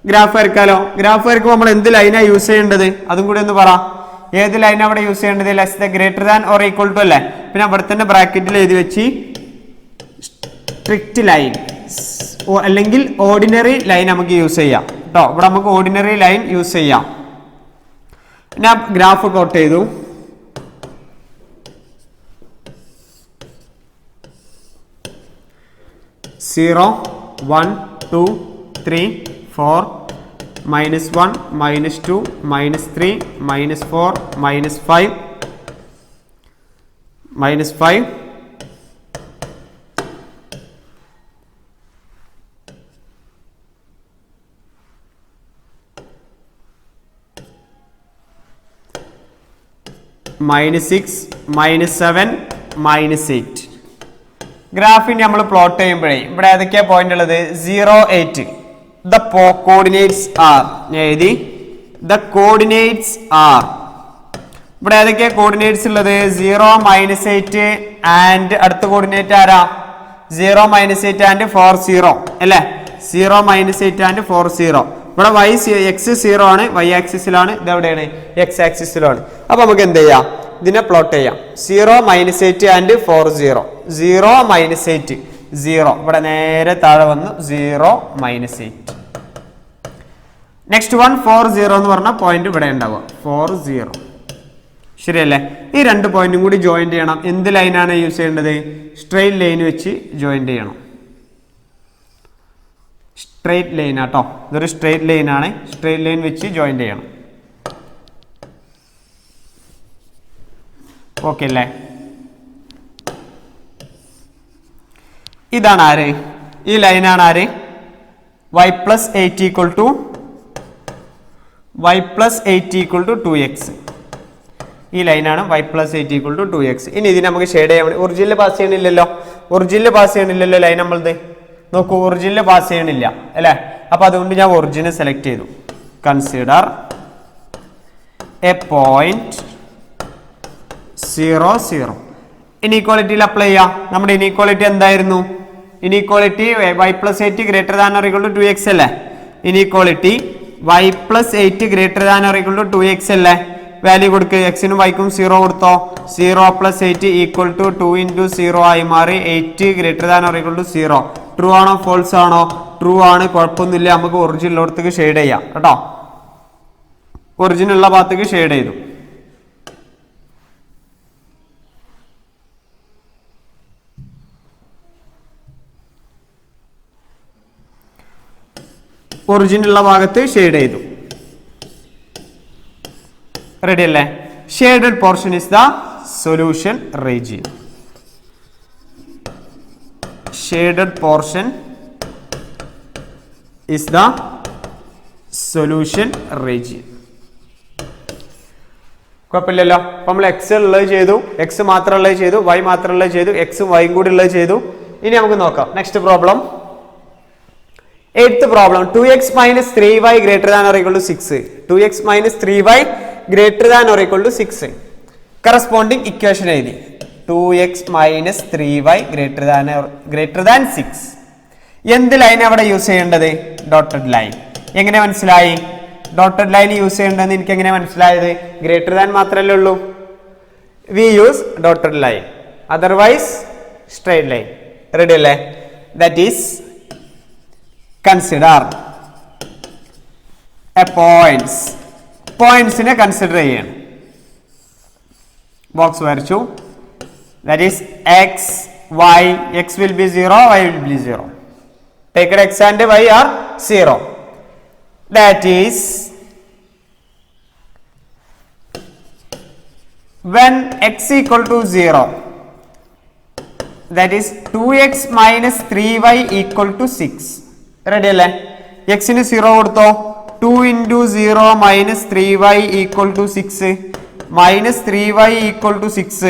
ഗ്രാഫ് വരയ്ക്കാലോ. ഗ്രാഫ് വരയ്ക്കുമ്പോൾ നമ്മൾ എന്ത് ലൈനാണ് യൂസ് ചെയ്യേണ്ടത് അതും കൂടി ഒന്ന് പറ. ഏത് ലൈനാണ് അവിടെ യൂസ് ചെയ്യേണ്ടത്, less the greater than or equal to അല്ലേ. പിന്നെ അവിടെ തന്നെ ബ്രാക്കറ്റിൽ എഴുതി വെച്ച് സ്ട്രിക്റ്റ് ലൈൻ അല്ലെങ്കിൽ ഓർഡിനറി ലൈൻ നമുക്ക് യൂസ് ചെയ്യാം കേട്ടോ. ഇവിടെ നമുക്ക് ഓർഡിനറി ലൈൻ യൂസ് ചെയ്യാം. ഞാൻ ഗ്രാഫ് പ്ലോട്ട് ചെയ്തു. സീറോ 1 2 3 4 -1 -2 -3 -4 -5 -5 -6 -7 -8. ഗ്രാഫിന് നമ്മൾ പ്ലോട്ട് ചെയ്യുമ്പോഴേ ഇവിടെ ഏതൊക്കെയാ പോയിന്റ് ഉള്ളത്, 0 8. ദ കോർഡിനേറ്റ്സ് ആർ, ഞാൻ എഴുതി ദ കോർഡിനേറ്റ്സ് ആർ. ഇവിടെ ഏതൊക്കെയാ കോർഡിനേറ്റ്സ് ഉള്ളത്, 0 -8 ആൻഡ് അടുത്ത കോർഡിനേറ്റ് ആരാ, 0 -8 ആൻഡ് 4 0 അല്ലേ. 0 -8 ആൻഡ് 4 0. ഇവിടെ x 0 ആണ്, y ആക്സിസിലാണ്, ഇത് എവിടെയാണ്, x ആക്സിസിലാണ്. അപ്പൊ നമുക്ക് എന്ത് ചെയ്യാം, ഇതിനെ പ്ലോട്ട് ചെയ്യാം. 0 -8 ആൻഡ് 4 0. 0 -8 0 ഇവിടെ നേരെ താഴെ വന്നു, 0 -8. നെക്സ്റ്റ് 1 4 0 എന്ന് പറഞ്ഞ പോയിന്റ് ഇവിടെ ഉണ്ടാവുക, 4 0. ശരിയല്ലേ. ഈ രണ്ട് പോയിന്റും കൂടി ജോയിന്റ് ചെയ്യണം. എന്ത് ലൈനാണ് യൂസ് ചെയ്യേണ്ടത്, സ്ട്രെയിറ്റ് ലൈൻ വെച്ച് ജോയിന്റ് ചെയ്യണം. സ്ട്രെയിറ്റ് ലൈൻ ആട്ടോ, ഇതൊരു സ്ട്രെയിറ്റ് ലൈൻ ആണ്. സ്ട്രെയിറ്റ് ലൈൻ വെച്ച് ജോയിന്റ് ചെയ്യണം. ഓക്കെ അല്ലേ. ഇതാണ് ആര്, ഈ ലൈനാണ് ആര്, y plus 8 equal to y plus 8 equal to 2x. ഈ ലൈനാണ് y plus 8 equal to 2x. ഇനി ഇതിന് നമുക്ക് ഷെയ്ഡ് ചെയ്യാൻ വേണ്ടി ഒറിജിനിൽ പാസ് ചെയ്യണില്ലല്ലോ, ഒറിജിനിൽ പാസ് ചെയ്യണില്ലല്ലോ ലൈൻ നമ്മളത്. നോക്കൂ, ഒറിജിനിൽ പാസ് ചെയ്യണില്ല അല്ലേ. അപ്പൊ അതുകൊണ്ട് ഞാൻ ഒറിജിനൽ സെലക്ട് ചെയ്തു. Consider a point 0 0. ഇനീക്വാളിറ്റിയിൽ അപ്ലൈ ചെയ്യാം. നമ്മുടെ ഇനീക്വാളിറ്റി എന്തായിരുന്നു, inequality y plus 8 greater than or equal to 2x അല്ലേ. Inequality y plus 8 greater than or equal to 2x അല്ലേ. വാല്യൂ കൊടുക്കുക, എക്സിനും വൈക്കും 0 കൊടുത്തോ. 0 പ്ലസ് 8 ഈക്വൽ ടു 2 ഇൻറ്റു 0 ആയി മാറി. 8 greater than or equal to 0. True ആണോ ഫോൾസ് ആണോ, true ആണ്, കുഴപ്പമൊന്നുമില്ല. നമുക്ക് ഒറിജിനൽ ഉള്ളടത്തേക്ക് ഷെയ്ഡ് ചെയ്യാം കേട്ടോ. ഒറിജിനൽ ഉള്ള ഭാഗത്തേക്ക് ഷെയ്ഡ് ചെയ്തു. ഒറിജിനൽ ഉള്ള ഭാഗത്ത് ഷെയ്ഡ് ചെയ്തു. റെഡി അല്ലേ. Shaded portion is the solution region. Shaded portion is the solution region. കുഴപ്പമില്ലല്ലോ. അപ്പൊ നമ്മൾ എക്സ് ഉള്ളത് ചെയ്തു, എക്സ് മാത്രമുള്ളത് ചെയ്തു, വൈ മാത്രമുള്ളത് ചെയ്തു, എക്സും വൈയും കൂടി ഉള്ളത് ചെയ്തു. ഇനി നമുക്ക് നോക്കാം next problem. 8th problem, 2x minus 3y greater than or equal to 6. 2x minus 3y greater than or equal to 6. Corresponding equation എഴുതി. 2x minus 3y greater than 6. എന്ത് ലൈൻ അവിടെ യൂസ് ചെയ്യേണ്ടത്, ഡോട്ടഡ് ലൈൻ. എങ്ങനെ മനസ്സിലായി, dotted line use ചെയ്യേണ്ടതെന്ന് എനിക്ക് എങ്ങനെ മനസ്സിലായത്, ഗ്രേറ്റർ ദാൻ മാത്രമല്ലേ ഉള്ളൂ. We use dotted line, otherwise straight line. Ready അല്ലേ. That is consider a points. പോയിന്റ്സിനെ കൺസിഡർ ചെയ്യണം. ബോക്സ് വരച്ചു. That is X Y. X will be 0, Y will be 0. Take it X and Y are 0. That is when x equal to 0, that is 2x minus 3y equal to 6. Ready അല്ലേ. എക്സിന് 0 കൊടുത്തോ, 2 into 0 minus 3y equal to 6. Minus 3y equal to 6.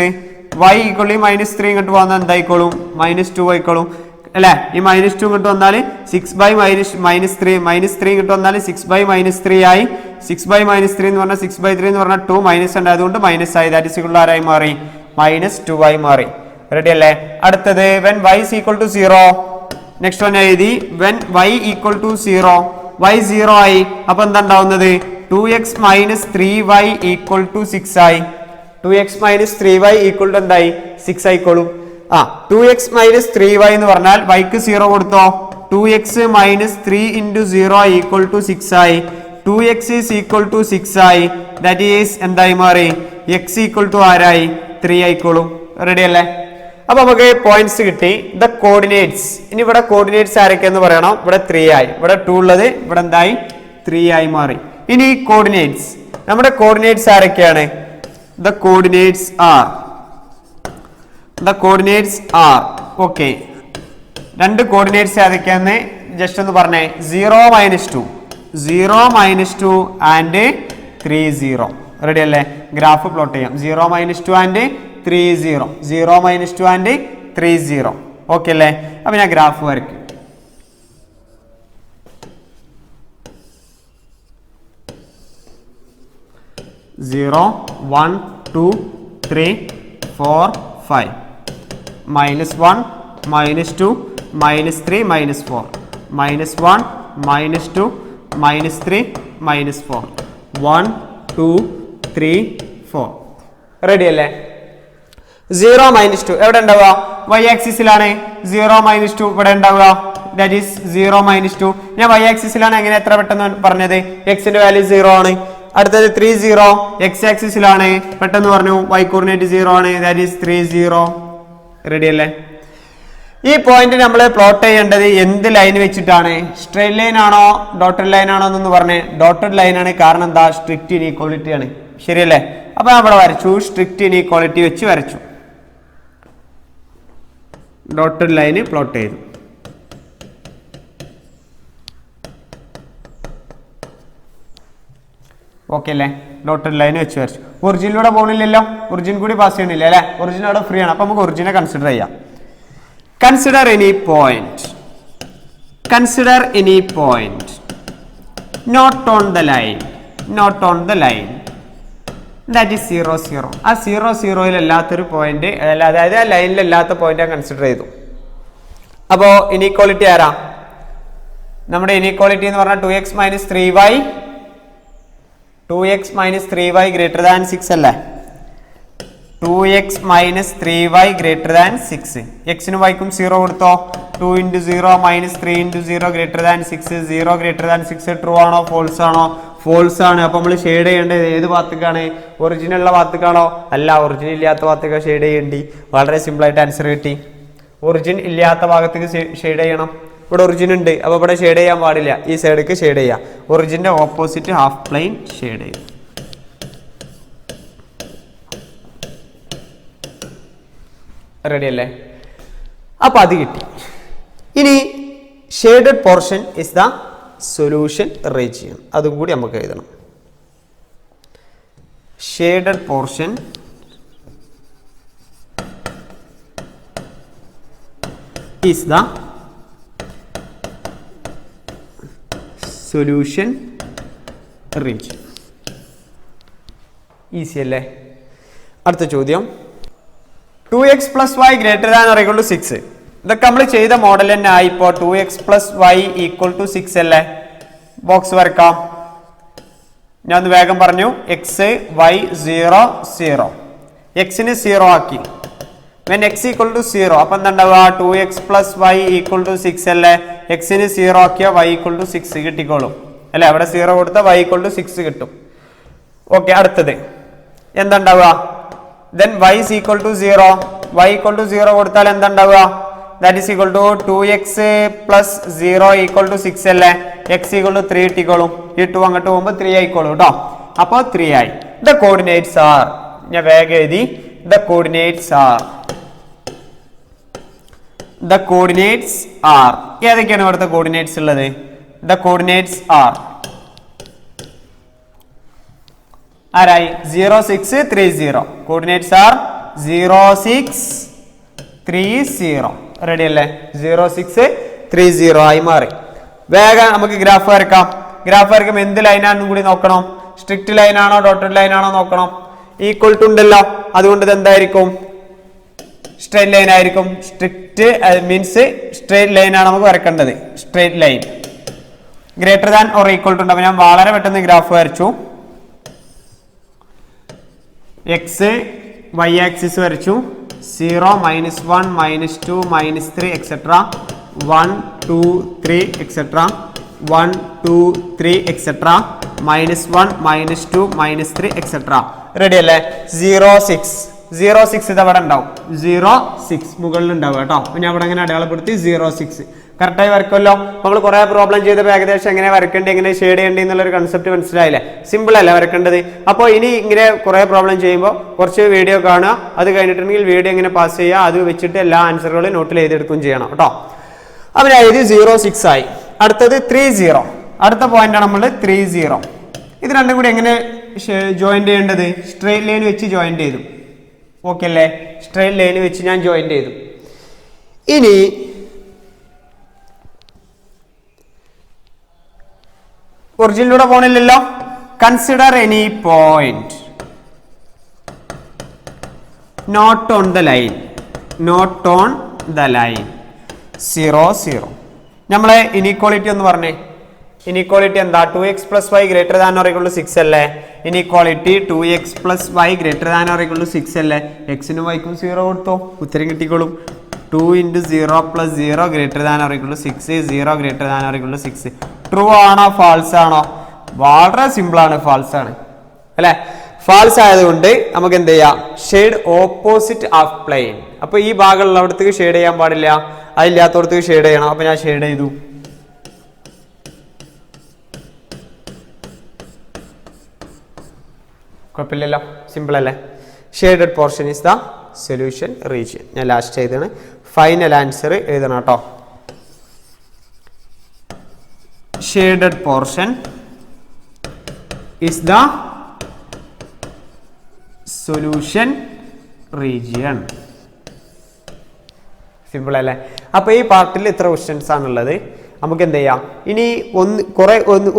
Y equal to minus 3 ഇങ്ങോട്ട് വന്നാൽ എന്തായിക്കോളും? -2 ആയിക്കോളും അല്ലേ? ഈ -2 ഇങ്ങോട്ട് വന്നാൽ 6/-3 -3 ഇങ്ങോട്ട് വന്നാൽ 6/-3 ആയി. 6/-3 എന്ന് പറഞ്ഞാൽ 6/3 എന്ന് പറഞ്ഞാൽ 2 മൈനസ് ഉണ്ട്, അതുകൊണ്ട് മൈനസ് ആയി. ദാറ്റ് ഇസ് ഈക്വൽ ടു ആരായി മാറി? -2 ആയി മാറി. റെഡി അല്ലേ? അടുത്തത് when y is equal to 0. Next one എഴുതി when y equal to 0. y 0 ആയി. അപ്പൊ എന്താ ഉണ്ടാവുന്നത്? 2x minus 3y equal to 6 ആയി. 2x minus 3y equal to എന്തായി? 6 ആയിക്കോളും. 2x minus 3y എന്ന് പറഞ്ഞാൽ yക്ക് 0 കൊടുത്തോ? 2x minus 3 into 0 equal to 6 ആയി. 2x is equal to 6 ആയി. ദാറ്റ് ഈസ് എന്തായി മാറി? x equal to ആരായി? 3 ആയിക്കോളും. റെഡി അല്ലേ? അപ്പൊ നമുക്ക് പോയിന്റ്സ് കിട്ടി. ദ കോർഡിനേറ്റ്സ്, ഇനി ഇവിടെ കോർഡിനേറ്റ്സ് ആരൊക്കെയെന്ന് പറയണം. ഇവിടെ 3 ആയി, ഇവിടെ 2 ഉള്ളത് ഇവിടെ എന്തായി? 3 ആയി മാറി. ഇനി കോർഡിനേറ്റ്സ്, നമ്മുടെ കോർഡിനേറ്റ്സ് ആരൊക്കെയാണ്? The coordinates are okay. രണ്ട് കോർഡിനേറ്റ്സ് ഏതൊക്കെയാന്ന് ജസ്റ്റ് ഒന്ന് പറഞ്ഞേ. 0-2 ആൻഡ് 3 0. റെഡി അല്ലേ? ഗ്രാഫ് പ്ലോട്ട് ചെയ്യാം. 0-2 ആൻഡ് 3 0. 0-2 ആൻഡ് 3 0. ഓക്കെ അല്ലേ? അപ്പൊ ഞാൻ ഗ്രാഫ് വരയ്ക്കും. -0 1 2 3 4 5 -1 -2 -3 -4 -1 -2 -3 -4 1 2 3 4. റെഡി അല്ലേ? 0-2 എവിടെ ഉണ്ടാവുക? y ആക്സിസിലാണ്. 0-2 ഇവിടെ ഉണ്ടാവുക. That is 0-2. ഞാൻ y ആക്സിസിലാണ്. എങ്ങനെ എത്ര പെട്ടെന്ന് പറഞ്ഞത്? x ന്റെ വാല്യൂ 0 ആണ്. അടുത്തത് 3 0 x ആക്സിസിലാണ്. പെട്ടെന്ന് പറഞ്ഞു y കോർഡിനേറ്റ് 0 ആണ്. That is 3 0. റെഡി അല്ലേ? ഈ പോയിന്റ് നമ്മൾ പ്ലോട്ട് ചെയ്യേണ്ടത് എന്ത് ലൈൻ വെച്ചിട്ടാണ്? സ്ട്രെയിറ്റ് ലൈൻ ആണോ ഡോട്ടഡ് ലൈൻ ആണോ എന്ന് പറഞ്ഞേ. ഡോട്ടഡ് ലൈൻ ആണ്. കാരണം എന്താ? സ്ട്രിക്റ്റ് ഇനീക്വാളിറ്റി ആണ്. ശരിയല്ലേ? അപ്പൊ അവിടെ വരച്ചു, സ്ട്രിക്റ്റ് ഇനീക്വാളിറ്റി വെച്ച് വരച്ചു. ഡോട്ടഡ് ലൈന് പ്ലോട്ട് ചെയ്തു. ഓക്കെ അല്ലേ? ഡോട്ടഡ് ലൈൻ വെച്ച് വരച്ചു. ഒറിജിനിലൂടെ പോകണില്ലല്ലോ, ഒറിജിൻ കൂടി പാസ് ചെയ്യണില്ല അല്ലേ? ഒറിജിൻ അവിടെ ഫ്രീ ആണ്. അപ്പൊ നമുക്ക് ഒറിജിനെ കൺസിഡർ ചെയ്യാം. Consider any point not on the line that is 0 0. ആ 0 0 അല്ലാത്തൊരു പോയിന്റ്, അതായത് ആ ലൈനിലല്ലാത്ത പോയിന്റ് ഞാൻ കൺസിഡർ ചെയ്തു. അപ്പോ ഇനീക്വാളിറ്റി ആരാ? നമ്മുടെ ഇനീക്വാളിറ്റി എന്ന് പറഞ്ഞാൽ 2x minus 3y greater than 6 അല്ലേ? 2x minus 3y greater than 6. x നും y ക്കും 0 കൊടുത്തോ? 2 into 0 minus 3 into 0 greater than 6. 0 greater than 6 true ആണോ ഫോൾസ് ആണോ? ഫോൾസ് ആണ്. അപ്പൊ നമ്മൾ ഷെയ്ഡ് ചെയ്യേണ്ടത് ഏത് ഭാഗത്തേക്കാണ്? ഒറിജിൻ ഉള്ള ഭാഗത്തേക്കാണോ? അല്ല, ഒറിജിൻ ഇല്ലാത്ത ഭാഗത്തേക്ക് ഷെയ്ഡ് ചെയ്യേണ്ടി. വളരെ സിമ്പിൾ ആയിട്ട് ആൻസർ കിട്ടി. ഒറിജിൻ ഇല്ലാത്ത ഭാഗത്തേക്ക് ഷെയ്ഡ് ചെയ്യണം. ഇവിടെ ഒറിജിൻ ഉണ്ട്, അപ്പൊ ഇവിടെ ഷെയ്ഡ് ചെയ്യാൻ പാടില്ല. ഈ സൈഡിലേക്ക് ഷെയ്ഡ് ചെയ്യാം. ഒറിജിന്റെ ഓപ്പോസിറ്റ് ഹാഫ് പ്ലെയിൻ ഷെയ്ഡ് ചെയ്യും. റെഡി അല്ലേ? അപ്പൊ അത് കിട്ടി. ഇനി shaded portion is the solution region. അതും കൂടി നമുക്ക് എഴുതണം. Shaded portion is the solution region. Easy അല്ലേ? അടുത്ത ചോദ്യം, 2x plus y greater than or equal to 6. ഇതൊക്കെ നമ്മൾ ചെയ്ത മോഡൽ തന്നെ ആയി. ഇപ്പോൾ 2x plus y equal to 6 അല്ലേ? ബോക്സ് വരക്കാം. ഞാൻ ഒന്ന് വേഗം പറഞ്ഞു. x y 0 0. എക്സിന് 0 ആക്കി. when x equal to 0 അപ്പം എന്താണ്ടാവുക? 2x plus y equal to 6 അല്ലേ? എക്സിന് 0 ആക്കിയ y equal to 6 കിട്ടിക്കോളും അല്ലേ? അവിടെ 0 കൊടുത്താൽ y equal to 6 കിട്ടും. ഓക്കെ, അടുത്തത് എന്താ ഉണ്ടാവുക? then y is equal to 0. y equal to 0 കൊടുത്താൽ എന്താ ഉണ്ടാവുക? that is equal to 2x plus 0 equal to 6 അല്ലേ? x equal to 3 ഇട്ടിക്കോളും. ഈ 2 അങ്ങോട്ട് പോകുമ്പോൾ 3 ആയിക്കോളും കേട്ടോ. അപ്പോൾ 3 ആയി. the coordinates are, ഞാൻ വേഗം എഴുതി. the coordinates are ഏതൊക്കെയാണ് ഇവിടുത്തെ കോർഡിനേറ്റ്സ് ഉള്ളത്? the coordinates are ആരായി 0 6 3 0 കോർഡിനേറ്റ്സ് ആർ 0 6 3 0 റെഡി അല്ലേ 0 6 3 0 ആയി മാറി വേഗം നമുക്ക് ഗ്രാഫ് വരക്കാം ഗ്രാഫ് വരക്കുമ്പോൾ എന്ത് ലൈനാണെന്നും കൂടി നോക്കണം സ്ട്രിക്റ്റ് ലൈൻ ആണോ ഡോട്ടഡ് ലൈൻ ആണോ നോക്കണം ഈക്വൽ ടു ഉണ്ടല്ലോ അതുകൊണ്ട് ഇത് എന്തായിരിക്കും സ്ട്രെയിറ്റ് ലൈൻ ആയിരിക്കും സ്ട്രിക്റ്റ് മീൻസ് സ്ട്രെയിറ്റ് ലൈൻ ആണ് നമുക്ക് വരക്കേണ്ടത് straight line greater than or equal to ഉണ്ട് അപ്പോൾ ഞാൻ വളരെ പെട്ടെന്ന് ഗ്രാഫ് വരച്ചു എക്സ് വൈ ആക്സിസ് വരച്ചു 0 -1 -2 -3 etcetera 1 2 3 etcetera 1 2 3 etcetera -1 -2 -3 etcetera ready അല്ലേ 0 6 ഇത് അവിടെ ഉണ്ടാവും 0 6 മുകളിൽ ഉണ്ടാവും കേട്ടോ അപ്പൊ ഞാൻ അവിടെ അങ്ങനെ അടയാളപ്പെടുത്തി 0 6 കറക്റ്റായി വരക്കുമല്ലോ നമ്മൾ കുറെ പ്രോബ്ലം ചെയ്തപ്പോൾ ഏകദേശം എങ്ങനെ വരക്കേണ്ടത് എങ്ങനെ ഷെയ്ഡ് ചെയ്യേണ്ടത് എന്നുള്ളൊരു കൺസെപ്റ്റ് മനസ്സിലായില്ലേ സിമ്പിൾ അല്ല വരക്കേണ്ടത് അപ്പോൾ ഇനി ഇങ്ങനെ കുറെ പ്രോബ്ലം ചെയ്യുമ്പോൾ കുറച്ച് വീഡിയോ കാണുക അത് കഴിഞ്ഞിട്ടുണ്ടെങ്കിൽ വീഡിയോ ഇങ്ങനെ പാസ് ചെയ്യുക അത് വെച്ചിട്ട് എല്ലാ ആൻസറുകളും നോട്ടിൽ എഴുതിയെടുക്കുകയും ചെയ്യണം കേട്ടോ അപ്പം ഞാൻ എഴുതി 0 6 ആയി അടുത്തത് 3 0 അടുത്ത പോയിന്റാണ് നമ്മൾ 3 0 ഇത് രണ്ടും കൂടി എങ്ങനെ ജോയിന്റ് ചെയ്യേണ്ടത് സ്ട്രെയിറ്റ് ലൈൻ വെച്ച് ജോയിന്റ് ചെയ്തു ഓക്കെ അല്ലേ സ്ട്രെയിറ്റ് ലൈൻ വെച്ച് ഞാൻ ജോയിന്റ് ചെയ്തു ഇനി ഒറിജിനിലൂടെ പോണില്ലല്ലോ consider any point not on the line 0 0 നമ്മളെ ഇനീക്വാളിറ്റി ഒന്ന് പറഞ്ഞേ ഇനീക്വാളിറ്റി എന്താ 2x + y > = 6 അല്ലേ ഇനീക്വാളിറ്റി 2x + y > 6 അല്ലേ എക്സിനും വൈക്കും 0 കൊടുത്തോ ഉത്തരം കിട്ടിക്കോളും 2 × 0 + 0 > 6 0 > 6 ട്രൂ ആണോ ഫാൾസ് ആണോ വളരെ സിമ്പിൾ ആണ് ഫാൾസ് ആണ് അല്ലേ ഫാൾസ് ആയതുകൊണ്ട് നമുക്ക് എന്ത് ചെയ്യാം ഷെയ്ഡ് ഓപ്പോസിറ്റ് ഓഫ് പ്ലെയിൻ അപ്പൊ ഈ ഭാഗമുള്ളവിടത്തേക്ക് ഷെയ്ഡ് ചെയ്യാൻ പാടില്ല അതില്ലാത്തടത്തേക്ക് ഷെയ്ഡ് ചെയ്യണം അപ്പൊ ഞാൻ ഷെയ്ഡ് ചെയ്തു കുഴപ്പമില്ലല്ലോ സിമ്പിൾ അല്ലേ shaded portion is the solution region ഞാൻ ലാസ്റ്റ് ചെയ്താണ് ഫൈനൽ ആൻസർ എഴുതണം കേട്ടോ shaded portion is the solution region simple അല്ലേ അപ്പൊ ഈ പാർട്ടിൽ ഇത്ര ക്വസ്റ്റ്യൻസ് ആണുള്ളത് നമുക്ക് എന്ത് ചെയ്യാം ഇനി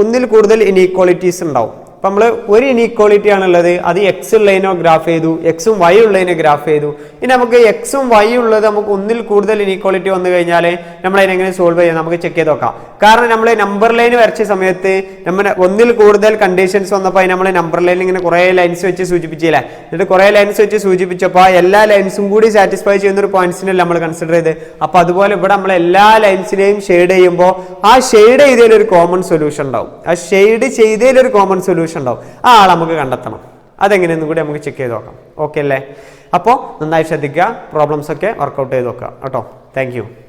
ഒന്നിൽ കൂടുതൽ ഇനീക്വാളിറ്റീസ് ഉണ്ടാവും അപ്പൊ നമ്മൾ ഒരു ഇനീക്വാളിറ്റി ആണുള്ളത് അത് എക്സ് ഉള്ളതിനോ ഗ്രാഫ് ചെയ്തു എക്സും വൈ ഉള്ളതിനോ ഗ്രാഫ് ചെയ്തു ഇനി നമുക്ക് എക്സും വൈ ഉള്ളത് നമുക്ക് ഒന്നിൽ കൂടുതൽ ഇനീക്വാളിറ്റി വന്നു കഴിഞ്ഞാൽ നമ്മൾ അതിനെങ്ങനെ സോൾവ് ചെയ്യാം നമുക്ക് ചെക്ക് ചെയ്ത് നോക്കാം കാരണം നമ്മൾ നമ്പർ ലൈൻ വരച്ച സമയത്ത് നമ്മൾ ഒന്നിൽ കൂടുതൽ കണ്ടീഷൻസ് വന്നപ്പോൾ നമ്മൾ നമ്പർ ലൈനിൽ ഇങ്ങനെ കുറെ ലൈൻസ് വെച്ച് സൂചിപ്പിച്ചില്ലേ എന്നിട്ട് കുറെ ലൈൻസ് വെച്ച് സൂചിപ്പിച്ചപ്പോൾ എല്ലാ ലൈൻസും കൂടി സാറ്റിസ്ഫൈ ചെയ്യുന്ന ഒരു പോയിന്റ്സിനല്ല നമ്മൾ കൺസിഡർ ചെയ്ത് അപ്പൊ അതുപോലെ ഇവിടെ നമ്മൾ എല്ലാ ലൈൻസിനെയും ഷെയ്ഡ് ചെയ്യുമ്പോൾ ആ ഷെയ്ഡ് ചെയ്തതിൽ ഒരു കോമൺ സൊല്യൂഷൻ ഉണ്ടാവും ആ ഷെയ്ഡ് ചെയ്തതിൽ ഒരു കോമൺ സൊല്യൂഷൻ ഉണ്ടാവും ആ ആൾ നമുക്ക് കണ്ടെത്തണം അതെങ്ങനെയെന്നും കൂടി നമുക്ക് ചെക്ക് ചെയ്ത് നോക്കാം ഓക്കെ അല്ലേ അപ്പോൾ നന്നായി ശ്രദ്ധിക്കുക പ്രോബ്ലംസ് ഒക്കെ വർക്കൗട്ട് ചെയ്ത് നോക്കുക കേട്ടോ താങ്ക്